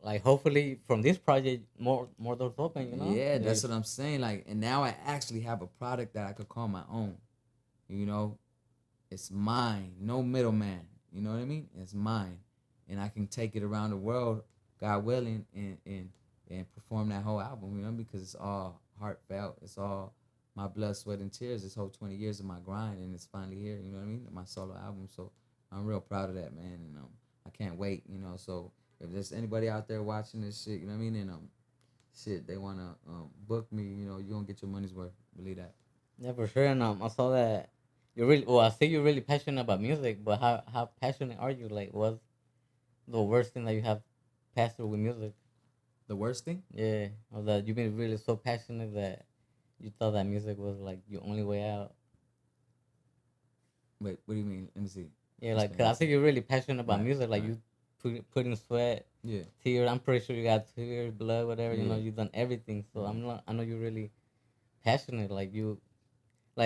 A: like hopefully from this project more doors open, you know?
B: Yeah, that's what I'm saying. Like, and now I actually have a product that I could call my own. You know, it's mine, no middleman. You know what I mean? It's mine, and I can take it around the world, God willing, and perform that whole album. You know, because it's all heartfelt. It's all my blood, sweat, and tears. This whole 20 years of my grind, and it's finally here. You know what I mean? My solo album. So I'm real proud of that, man. And I can't wait. You know, so if there's anybody out there watching this shit, you know what I mean? And shit, they wanna book me. You know, you gonna get your money's worth. Believe that.
A: Yeah, for sure. And I saw that you're really well. I see you're really passionate about music, but how passionate are you? Like, what's the worst thing that you have passed through with music?
B: The worst thing?
A: Yeah, or that you've been really so passionate that you thought that music was like your only way out.
B: Wait, what do you mean? Let me see.
A: Yeah, like, cause
B: Explain.
A: I think you're really passionate about
B: Right,
A: music. Like,
B: right.
A: you put in sweat,
B: Yeah,
A: tears. I'm pretty sure you got tears, blood, whatever. You know,
B: yeah,
A: you've done everything. So
B: right,
A: I know you're really passionate. Like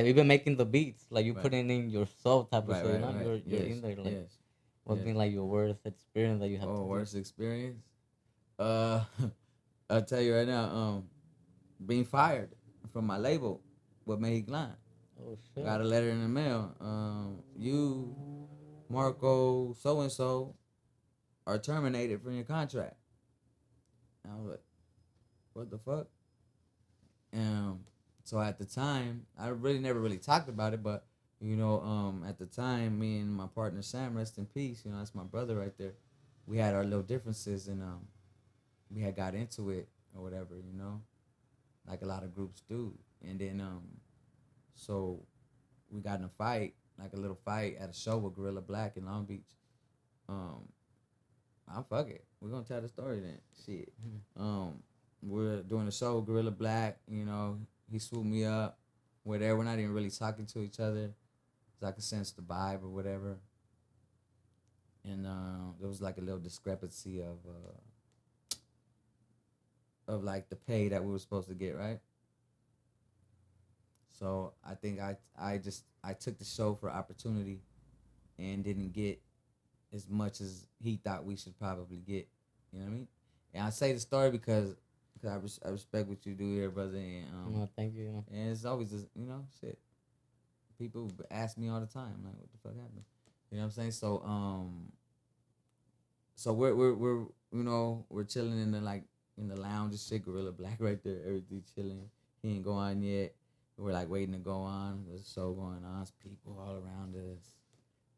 A: even making the beats. Like you
B: right,
A: putting in your soul type of
B: right,
A: shit. You
B: right,
A: know,
B: right.
A: you're
B: Yes,
A: in there. Like,
B: yes,
A: what's
B: yes.
A: been like your worst experience that you have to
B: Oh,
A: do?
B: worst experience? Uh, I'll tell you right now. Being fired from my label with MEXI-CLAN.
A: Oh
B: I
A: shit.
B: got a letter in the mail. You, Marco, so and so, are terminated from your contract. And I was like, what the fuck? Um, so at the time, I really never really talked about it, but you know, at the time, me and my partner Sam, rest in peace. You know, that's my brother right there. We had our little differences, and we had got into it or whatever. You know, like a lot of groups do. And then so we got in a fight, like a little fight at a show with Gorilla Black in Long Beach. Um, I'll fuck it. We're gonna tell the story then. Shit. We're doing a show with Gorilla Black. You know, he swooped me up. We're there. We're not even really talking to each other. So I could sense the vibe or whatever. And there was like a little discrepancy of like the pay that we were supposed to get, right? So I think I took the show for opportunity and didn't get as much as he thought we should probably get. You know what I mean? And I say the story because I respect what you do here, brother. And
A: No, thank you. You know.
B: and it's always just, you know, shit. People ask me all the time, like, what the fuck happened? You know what I'm saying? So we're you know, we're chilling in the lounge and shit. Gorilla Black right there, everything chilling. He ain't go on yet. We're like waiting to go on. There's a show going on. There's people all around us,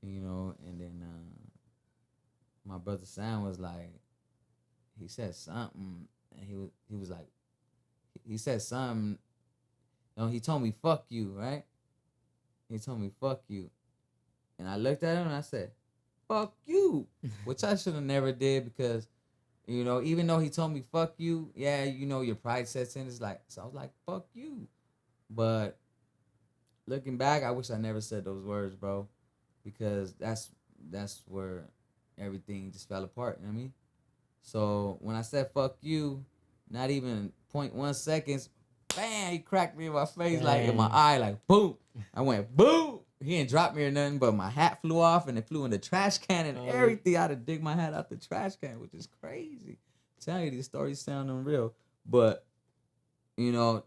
B: you know. And then my brother Sam was like, he said something, and he was like, he said something. You know, he told me fuck you, right? He told me fuck you, and I looked at him and I said, fuck you, which I should have never did because, you know, even though he told me fuck you, yeah, you know, your pride sets in. It's like, so I was like, fuck you. But looking back, I wish I never said those words, bro, because that's where everything just fell apart. You know what I mean? So when I said fuck you, not even 0.1 seconds, bam, he cracked me in my face, like in my eye, like boom. I went boom. He didn't drop me or nothing, but my hat flew off and it flew in the trash can and everything. I had to dig my hat out the trash can, which is crazy. I'm telling you, these stories sound unreal, but you know,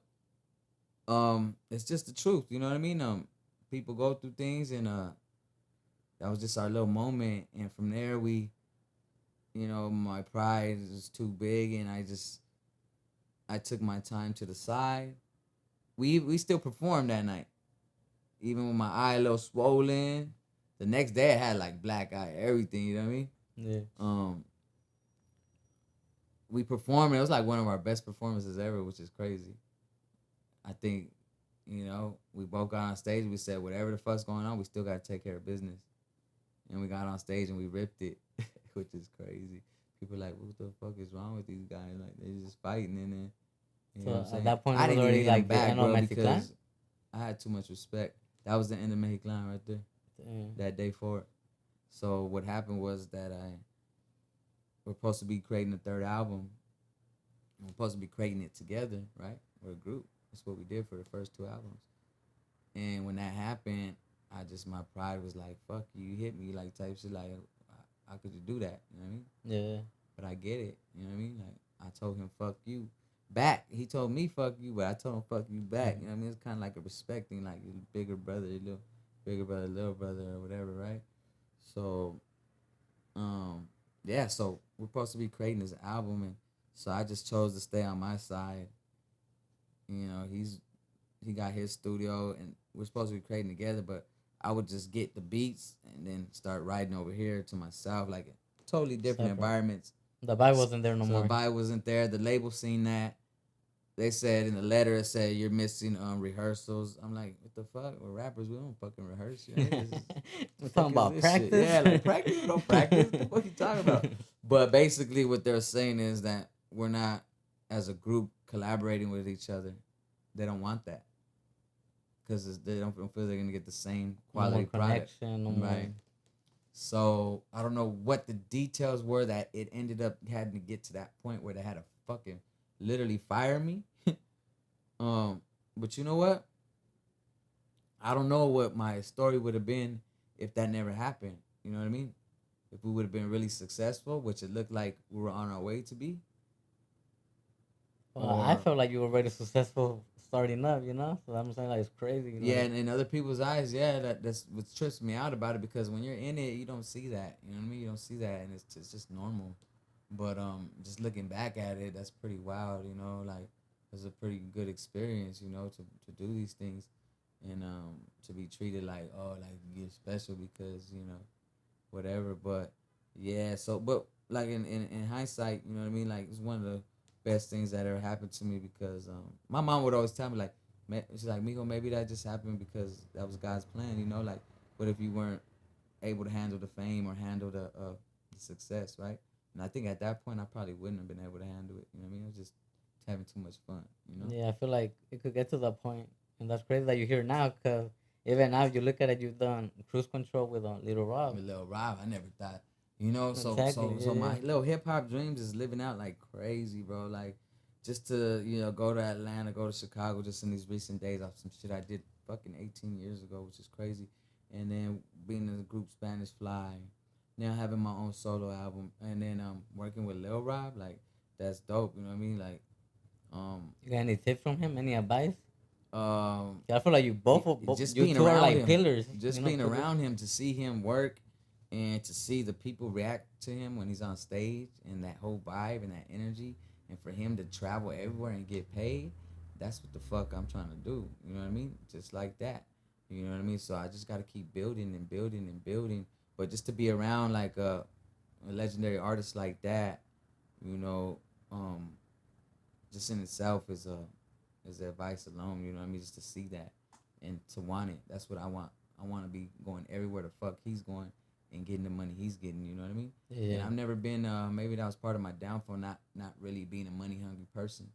B: it's just the truth. You know what I mean? People go through things, and that was just our little moment. And from there, we, you know, my pride was too big, and I took my time to the side. We still performed that night, even with my eye a little swollen. The next day, I had like black eye, everything. You know what I mean?
A: Yeah.
B: We performed. It was like one of our best performances ever, which is crazy. I think, you know, we both got on stage. We said, whatever the fuck's going on, we still got to take care of business. And we got on stage and we ripped it, which is crazy. People like, what the fuck is wrong with these guys? Like, they're just fighting. And then, you know what I'm saying?
A: At that point,
B: I
A: it was
B: didn't
A: already
B: even hit him
A: like the
B: back,
A: end of
B: bro,
A: Mexiclan.
B: because I had too much respect. That was the end of MEXI-CLAN right there, that day forward. So what happened was that we're supposed to be creating a third album. We're supposed to be creating it together, right? We're a group. That's what we did for the first 2 albums. And when that happened, my pride was like, fuck you, you hit me, like type shit, like, how could you do that? You know what I mean?
A: Yeah.
B: But I get it, you know what I mean? Like, I told him, fuck you back. He told me, fuck you, but I told him, fuck you back. You know what I mean? It's kind of like a respect thing, like your bigger brother, little brother, or whatever, right? So, yeah, so we're supposed to be creating this album, and so I just chose to stay on my side. You know, he got his studio, and we're supposed to be creating together, but I would just get the beats and then start writing over here to myself, like totally different
A: Separate.
B: environments.
A: The vibe wasn't there no
B: So
A: more.
B: the vibe wasn't there. The label seen that. They said in the letter, it said, you're missing rehearsals. I'm like, what the fuck? We're rappers. We don't fucking rehearse. You know?
A: We're talking about practice.
B: Shit? Yeah, like practice. We don't practice. What the fuck you talking about? But basically what they're saying is that we're not, as a group, collaborating with each other. They don't want that. Because they don't feel they're going to get the same quality product. Right. So I don't know what the details were that it ended up having to get to that point where they had to fucking literally fire me. But you know what? I don't know what my story would have been if that never happened. You know what I mean? If we would have been really successful, which it looked like we were on our way to be.
A: Well, I felt like you were already successful starting up, you know? So I'm saying, like, it's crazy. You know?
B: Yeah, and in other people's eyes, yeah, that's what trips me out about it, because when you're in it, you don't see that. You know what I mean? You don't see that, and it's just normal. But just looking back at it, that's pretty wild, you know? Like, it's a pretty good experience, you know, to do these things, and to be treated like, oh, like you're special because, you know, whatever. But yeah, so, but like in hindsight, you know what I mean? Like, it's one of the best things that ever happened to me, because my mom would always tell me, like, she's like, Migo, maybe that just happened because that was God's plan, you know? Like, what if you weren't able to handle the fame or handle the success, right? And I think at that point, I probably wouldn't have been able to handle it. You know what I mean? I was just having too much fun, you know?
A: Yeah, I feel like it could get to that point. And that's crazy that you're here now, because even now, you look at it, you've done Cruise Control with Little Rob.
B: With Lil Rob, I never thought, you know? So
A: Exactly,
B: so
A: yeah,
B: my
A: yeah.
B: little hip-hop dreams is living out like crazy, bro. Like, just to, you know, go to Atlanta, go to Chicago just in these recent days off some shit I did fucking 18 years ago, which is crazy. And then being in the group Spanish Fly, now having my own solo album, and then working with Lil Rob, like, that's dope, you know what I mean? Like,
A: You got any tips from him? Any advice?
B: um,
A: Yeah, I feel like you both
B: just
A: you
B: being
A: two are
B: around
A: like
B: him,
A: pillars.
B: just
A: you know,
B: being
A: for this.
B: around him, to see him work and to see the people react to him when he's on stage, and that whole vibe and that energy, and for him to travel everywhere and get paid, that's what the fuck I'm trying to do. You know what I mean? Just like that. You know what I mean? So I just got to keep building and building and building. But just to be around like a legendary artist like that, you know, just in itself is advice alone. You know what I mean? Just to see that and to want it. That's what I want. I want to be going everywhere the fuck he's going and getting the money he's getting. You know what I mean?
A: Yeah.
B: And I've never been. Maybe that was part of my downfall. Not really being a money hungry person.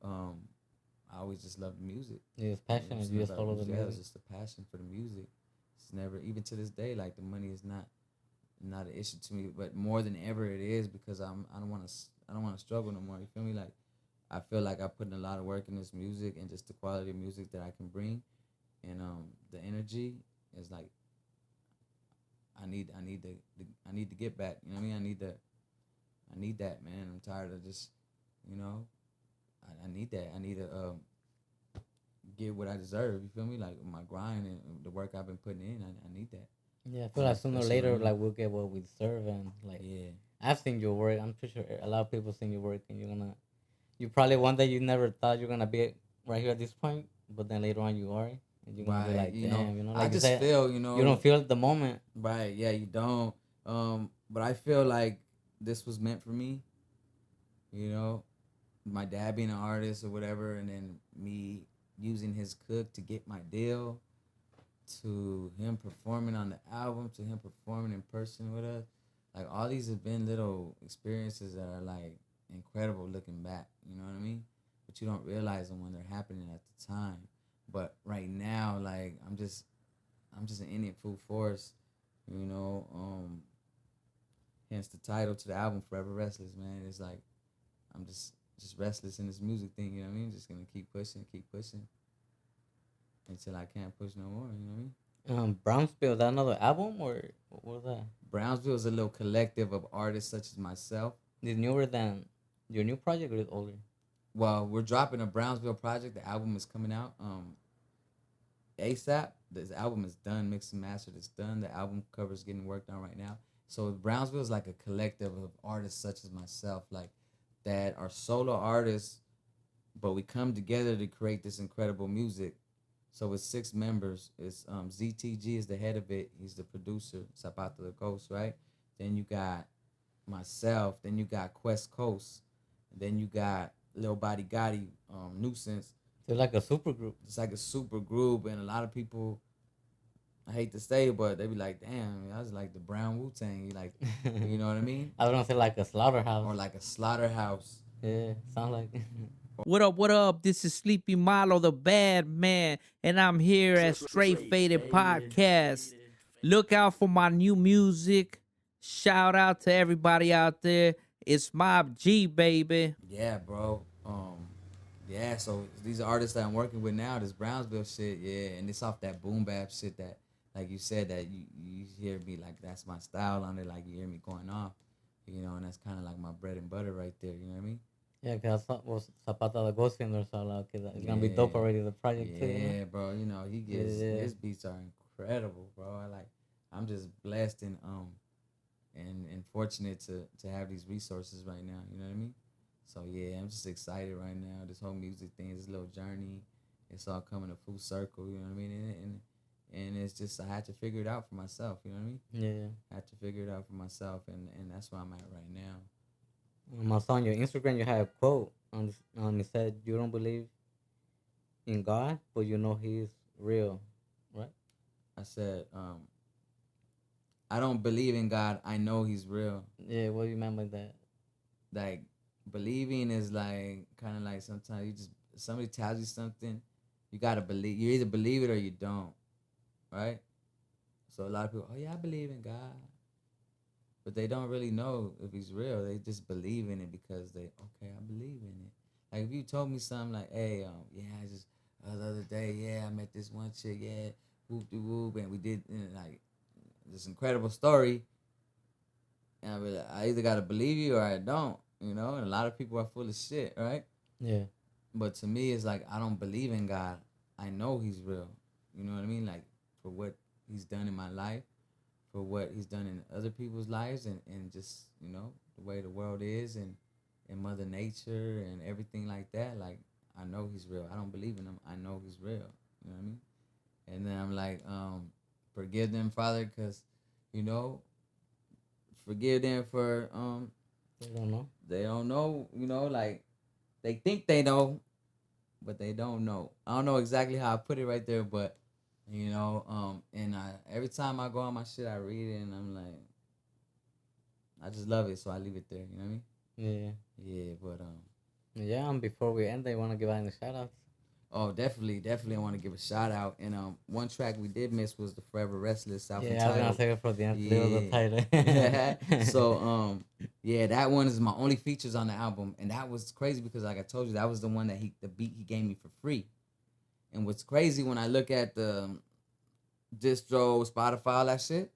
B: I always just loved music.
A: Yeah, it's passionate. You just follow the
B: Yeah, it was
A: music.
B: just a passion for the music. It's never, even to this day, like, the money is not an issue to me, but more than ever it is, because I don't want to struggle no more. You feel me? Like, I feel like I put in a lot of work in this music and just the quality of music that I can bring, and the energy is like I need to get back. You know what I mean? I need that, man. I'm tired of just, you know, I need that. I need to get what I deserve. You feel me? Like my grind and the work I've been putting in. I need that.
A: Yeah, I feel like sooner or
B: That's
A: later,
B: what I
A: like
B: mean.
A: we'll get what we deserve, and like
B: Yeah.
A: I've seen your work. I'm pretty sure a lot of people seen your work, and you probably one day you never thought you're gonna be right here at this point, but then later on you are, and you're gonna be
B: Right.
A: like, damn,
B: I
A: like you
B: just
A: said,
B: feel,
A: you don't feel the moment.
B: right. Yeah, you don't. But I feel like this was meant for me. You know, my dad being an artist or whatever, and then me using his cook to get my deal, to him performing on the album, to him performing in person with us. Like all these have been little experiences that are like incredible looking back. You know what I mean? But you don't realize them when they're happening at the time. But right now, like I'm just an Indian full force. You know, hence the title to the album, Forever Restless. Man, it's like I'm just restless in this music thing. You know what I mean? Just gonna keep pushing until I can't push no more. You know what I mean?
A: Brownsville, that another album or what was that?
B: Brownsville is a little collective of artists such as myself.
A: Is newer than your new project or is older?
B: Well, we're dropping a Brownsville project. The album is coming out ASAP. This album is done, mixed and mastered. It's done. The album cover is getting worked on right now. So Brownsville is like a collective of artists such as myself, like that are solo artists, but we come together to create this incredible music. So it's 6 members. It's ZTG is the head of it. He's the producer. Zapata the Ghost, right? Then you got myself. Then you got Quest Coast. Then you got Lil Body Gotti, Nuisance.
A: So like a super group.
B: It's like a super group, and a lot of people, I hate to say it, but they be like, damn, I was like the Brown Wu Tang. Like, you know what I mean?
A: I was gonna say like a slaughterhouse.
B: Or like a slaughterhouse.
A: Yeah, sound like.
F: What up, what up? This is Sleepy Milo, the bad man, and I'm here at Straight Faded Podcast. Look out for my new music. Shout out to everybody out there. It's Mob G, baby.
B: Yeah, bro. Yeah, so these are artists that I'm working with now, this Brownsville shit, yeah, and it's off that boom bap shit that, like you said, that you hear me, like, that's my style on it, like, you hear me going off, you know, and that's kind of like my bread and butter right there, you know what I mean?
A: Yeah, because I was Zapata the Ghost in there, so like, okay, it's gonna be dope already, the project too.
B: Yeah, bro, you know, he gets,
A: Yeah.
B: his beats are incredible, bro. I'm just blessed and fortunate to have these resources right now, you know what I mean? So yeah, I'm just excited right now. This whole music thing, this little journey, it's all coming a full circle. You know what I mean? And it's just I had to figure it out for myself. You know what I mean?
A: Yeah.
B: I had to figure it out for myself, and that's where I'm at right now.
A: I saw on your Instagram you had a quote it said you don't believe in God, but you know He's real, right?
B: I said, I don't believe in God. I know He's real.
A: Yeah, what do you mean by that?
B: Like believing is like kind of like sometimes you just somebody tells you something, you gotta believe. You either believe it or you don't, right? So a lot of people, oh yeah, I believe in God, but they don't really know if He's real. They just believe in it because they okay, I believe in it. Like if you told me something like, hey, yeah, I just the other day, yeah, I met this one chick, yeah, whoop de whoop, and we did like this incredible story. And I either gotta believe you or I don't, you know. And a lot of people are full of shit, right?
A: Yeah.
B: But to me, it's like I don't believe in God. I know He's real. You know what I mean? Like for what He's done in my life, for what He's done in other people's lives, and just the way the world is, and Mother Nature and everything like that. Like I know He's real. I don't believe in Him. I know He's real. You know what I mean? And then I'm like, forgive them, Father, because forgive them for
A: They don't know.
B: they don't know, like they think they know, but they don't know. I don't know exactly how I put it right there, but and every time I go on my shit, I read it and I'm like, I just love it, so I leave it there. You know what I mean?
A: Yeah.
B: Yeah, but
A: Yeah, and before we end, they want to give out any shout outs.
B: oh, definitely, I want to give a shout out. And one track we did miss was the Forever Restless
A: Yeah, I was
B: self-entitled.
A: gonna say it for the end.
B: Yeah.
A: The title.
B: So Yeah, that one is my only features on the album, and that was crazy because, like I told you, that was the one that the beat he gave me for free. And what's crazy when I look at the distro, Spotify, all that shit,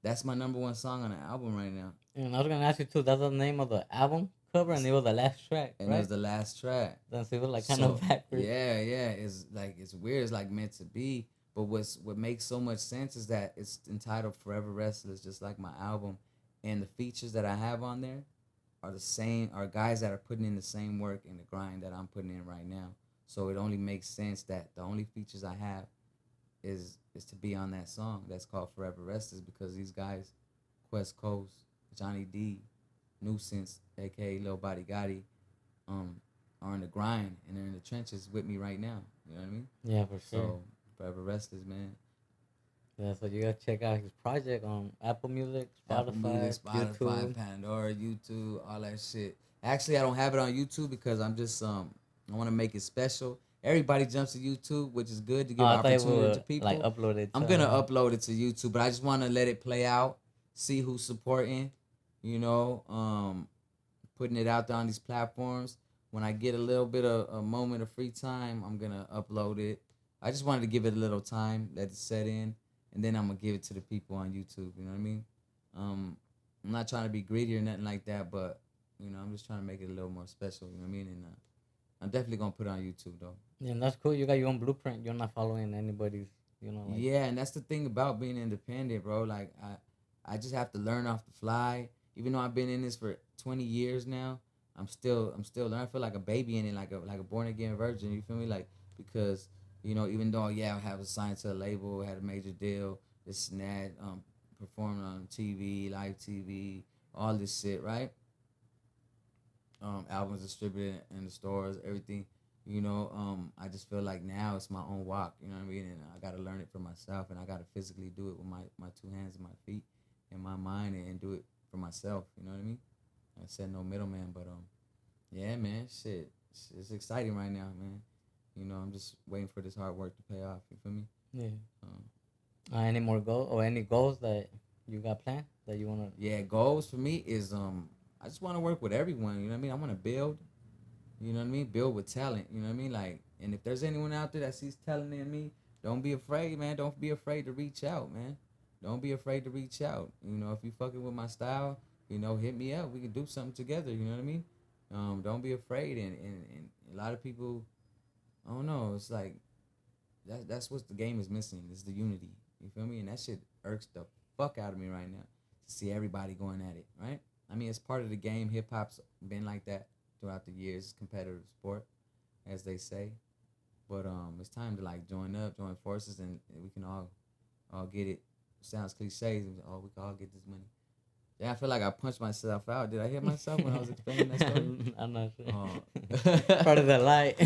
B: that's my number one song on the album right now.
A: And I was gonna ask you too. That's the name of the album cover, and it was the last track,
B: And it
A: right?
B: was the last track.
A: Then so it was like kind
B: So
A: of backwards.
B: yeah, it's like it's weird. It's like meant to be. But what makes so much sense is that it's entitled Forever Restless, just like my album, and the features that I have on there are the same. Are guys that are putting in the same work and the grind that I'm putting in right now. So it only makes sense that the only features I have is to be on that song that's called Forever Restless, because these guys, Quest Coast, Johnny D, Nuisance, aka Lil Body Gotti, are in the grind and they're in the trenches with me right now. You know what I mean?
A: Yeah, for sure.
B: So Forever Restless, man.
A: Yeah, so you gotta check out his project on Apple Music, Spotify,
B: Apple Music, Spotify,
A: YouTube.
B: Pandora, YouTube, all that shit. Actually, I don't have it on YouTube because I'm just I want to make it special. Everybody jumps to YouTube, which is good to give
A: I thought you
B: opportunity to
A: would
B: people.
A: like upload it.
B: I'm gonna upload it to YouTube, but I just want to let it play out, see who's supporting, you know, putting it out there on these platforms. When I get a little bit of a moment of free time, I'm gonna upload it. I just wanted to give it a little time, let it set in, and then I'm gonna give it to the people on YouTube. You know what I mean? I'm not trying to be greedy or nothing like that, but you know, I'm just trying to make it a little more special. You know what I mean? And I'm definitely gonna put it on YouTube though.
A: Yeah, and that's cool. You got your own blueprint. You're not following anybody's. You know, like
B: Yeah, and that's the thing about being independent, bro. Like I just have to learn off the fly. Even though I've been in this for 20 years now, I'm still learning. I feel like a baby in it, like a born again virgin. You feel me? Like, because you know, even though I have a signed to a label, had a major deal, this and that, performing on TV, live TV, all this shit, right? Albums distributed in the stores, everything. You know, I just feel like now it's my own walk. You know what I mean? And I gotta learn it for myself, and I gotta physically do it with my two hands and my feet and my mind, and do it for myself. You know what I mean? I said no middleman, but yeah, man, shit, it's exciting right now, man. You know, I'm just waiting for this hard work to pay off. You feel me?
A: yeah. Any more goals or any goals that you got planned that you wanna?
B: Yeah, goals for me is I just want to work with everyone. You know what I mean? I want to build. You know what I mean? Build with talent. You know what I mean? Like, and if there's anyone out there that sees talent in me, don't be afraid, man. Don't be afraid to reach out, man. Don't be afraid to reach out. You know, if you fucking with my style, you know, hit me up. We can do something together. You know what I mean? Don't be afraid. And a lot of people, I don't know. It's like that's what the game is missing. Is the unity. You feel me? And that shit irks the fuck out of me right now to see everybody going at it. Right? I mean, it's part of the game. Hip hop's been like that throughout the years. It's competitive sport, as they say. But it's time to like join forces, and we can all get it. Sounds cliche. Oh, we can all get this money. Yeah, I feel like I punched myself out. Did I hit myself when I was explaining that story?
A: I'm not sure.
B: Oh.
A: Part of the light.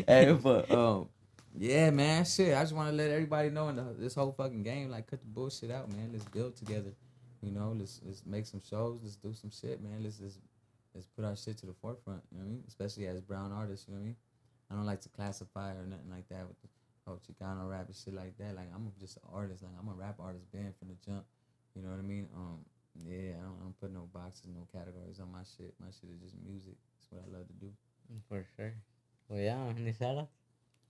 B: Hey, but yeah, man, shit. I just want to let everybody know in this whole fucking game, like, cut the bullshit out, man. Let's build together. You know, let's make some shows. Let's do some shit, man. Let's put our shit to the forefront. You know what I mean? Especially as brown artists. You know what I mean? I don't like to classify or nothing like that with the Chicano rap and shit like that. Like, I'm just an artist. Like, I'm a rap artist, band from the jump. You know what I mean? Yeah, I don't put no boxes, no categories on my shit. My shit is just music. That's what I love to do.
A: For sure. Well, yeah, any shout outs?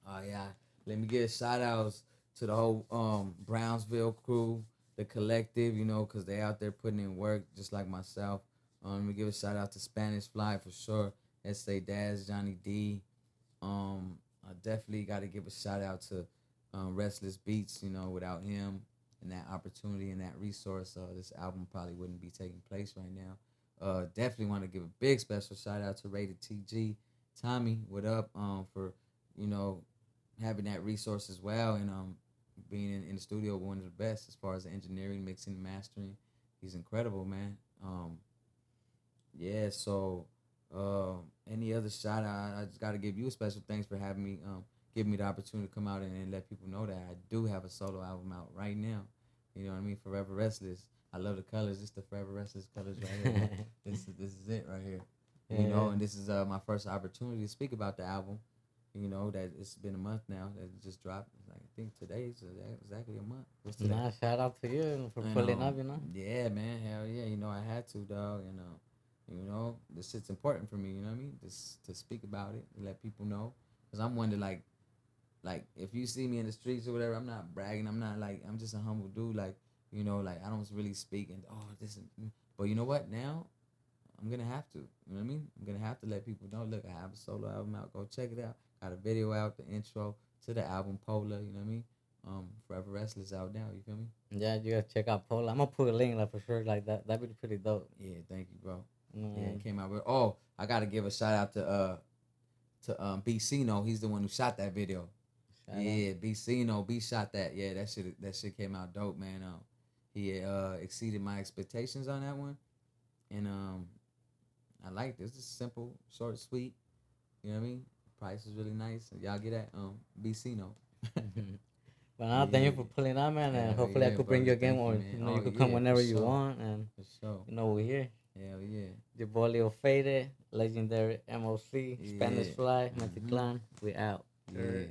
B: Oh yeah, let me give shout outs to the whole Brownsville crew, the collective, you know, because they out there putting in work just like myself. Let me give a shout out to Spanish Fly for sure. S.A. Daz, Johnny D. I definitely got to give a shout out to Restless Beats. You know, without him and that opportunity and that resource, this album probably wouldn't be taking place right now. Definitely want to give a big special shout out to Rated TG, Tommy. What up? For you know, having that resource as well, and being in the studio one of the best as far as the engineering, mixing, mastering. He's incredible, man. Yeah, so any other shout out, I just got to give you a special thanks for having me, giving me the opportunity to come out and let people know that I do have a solo album out right now. You know what I mean? Forever Restless. I love the colors. It's the Forever Restless colors right here. this is it right here. You know, and this is my first opportunity to speak about the album. You know that it's been a month now that it just dropped. Like, I think today's exactly a month. What's today?
A: Nah, shout out to you for
B: And,
A: pulling up, you know.
B: Yeah, man, hell yeah. You know, I had to, dog, and you know, this shit's important for me. You know what I mean? Just to speak about it, to let people know, cause I'm one to like if you see me in the streets or whatever, I'm not bragging. I'm not like I'm just a humble dude. Like, you know, like I don't really speak and this, but you know what? Now I'm gonna have to. You know what I mean? I'm gonna have to let people know. Look, I have a solo album out. Go check it out. Got a video out, the intro to the album Polar. You know what I mean? Forever Restless out now. You feel me?
A: Yeah, you gotta check out Pola. I'm gonna put a link like for sure. Like that'd be pretty dope.
B: Yeah, thank you, bro.
A: Mm.
B: Yeah, it came out with. Oh, I gotta give a shout out to BCino. He's the one who shot that video. Yeah, BCino. B shot that. Yeah, that shit came out dope, man. He exceeded my expectations on that one, and I liked it. It's just simple, short, sweet. You know what I mean? Price is really nice. Y'all get that BCino.
A: Well, now thank you for pulling up, man, and hopefully I could bring you again, or you know you could come whenever you want, and
B: for sure.
A: you know we're here.
B: Hell yeah.
A: Your boy Leo Faded, legendary M.O.C, Spanish Fly, MEXI-CLAN. We out.
B: Yeah.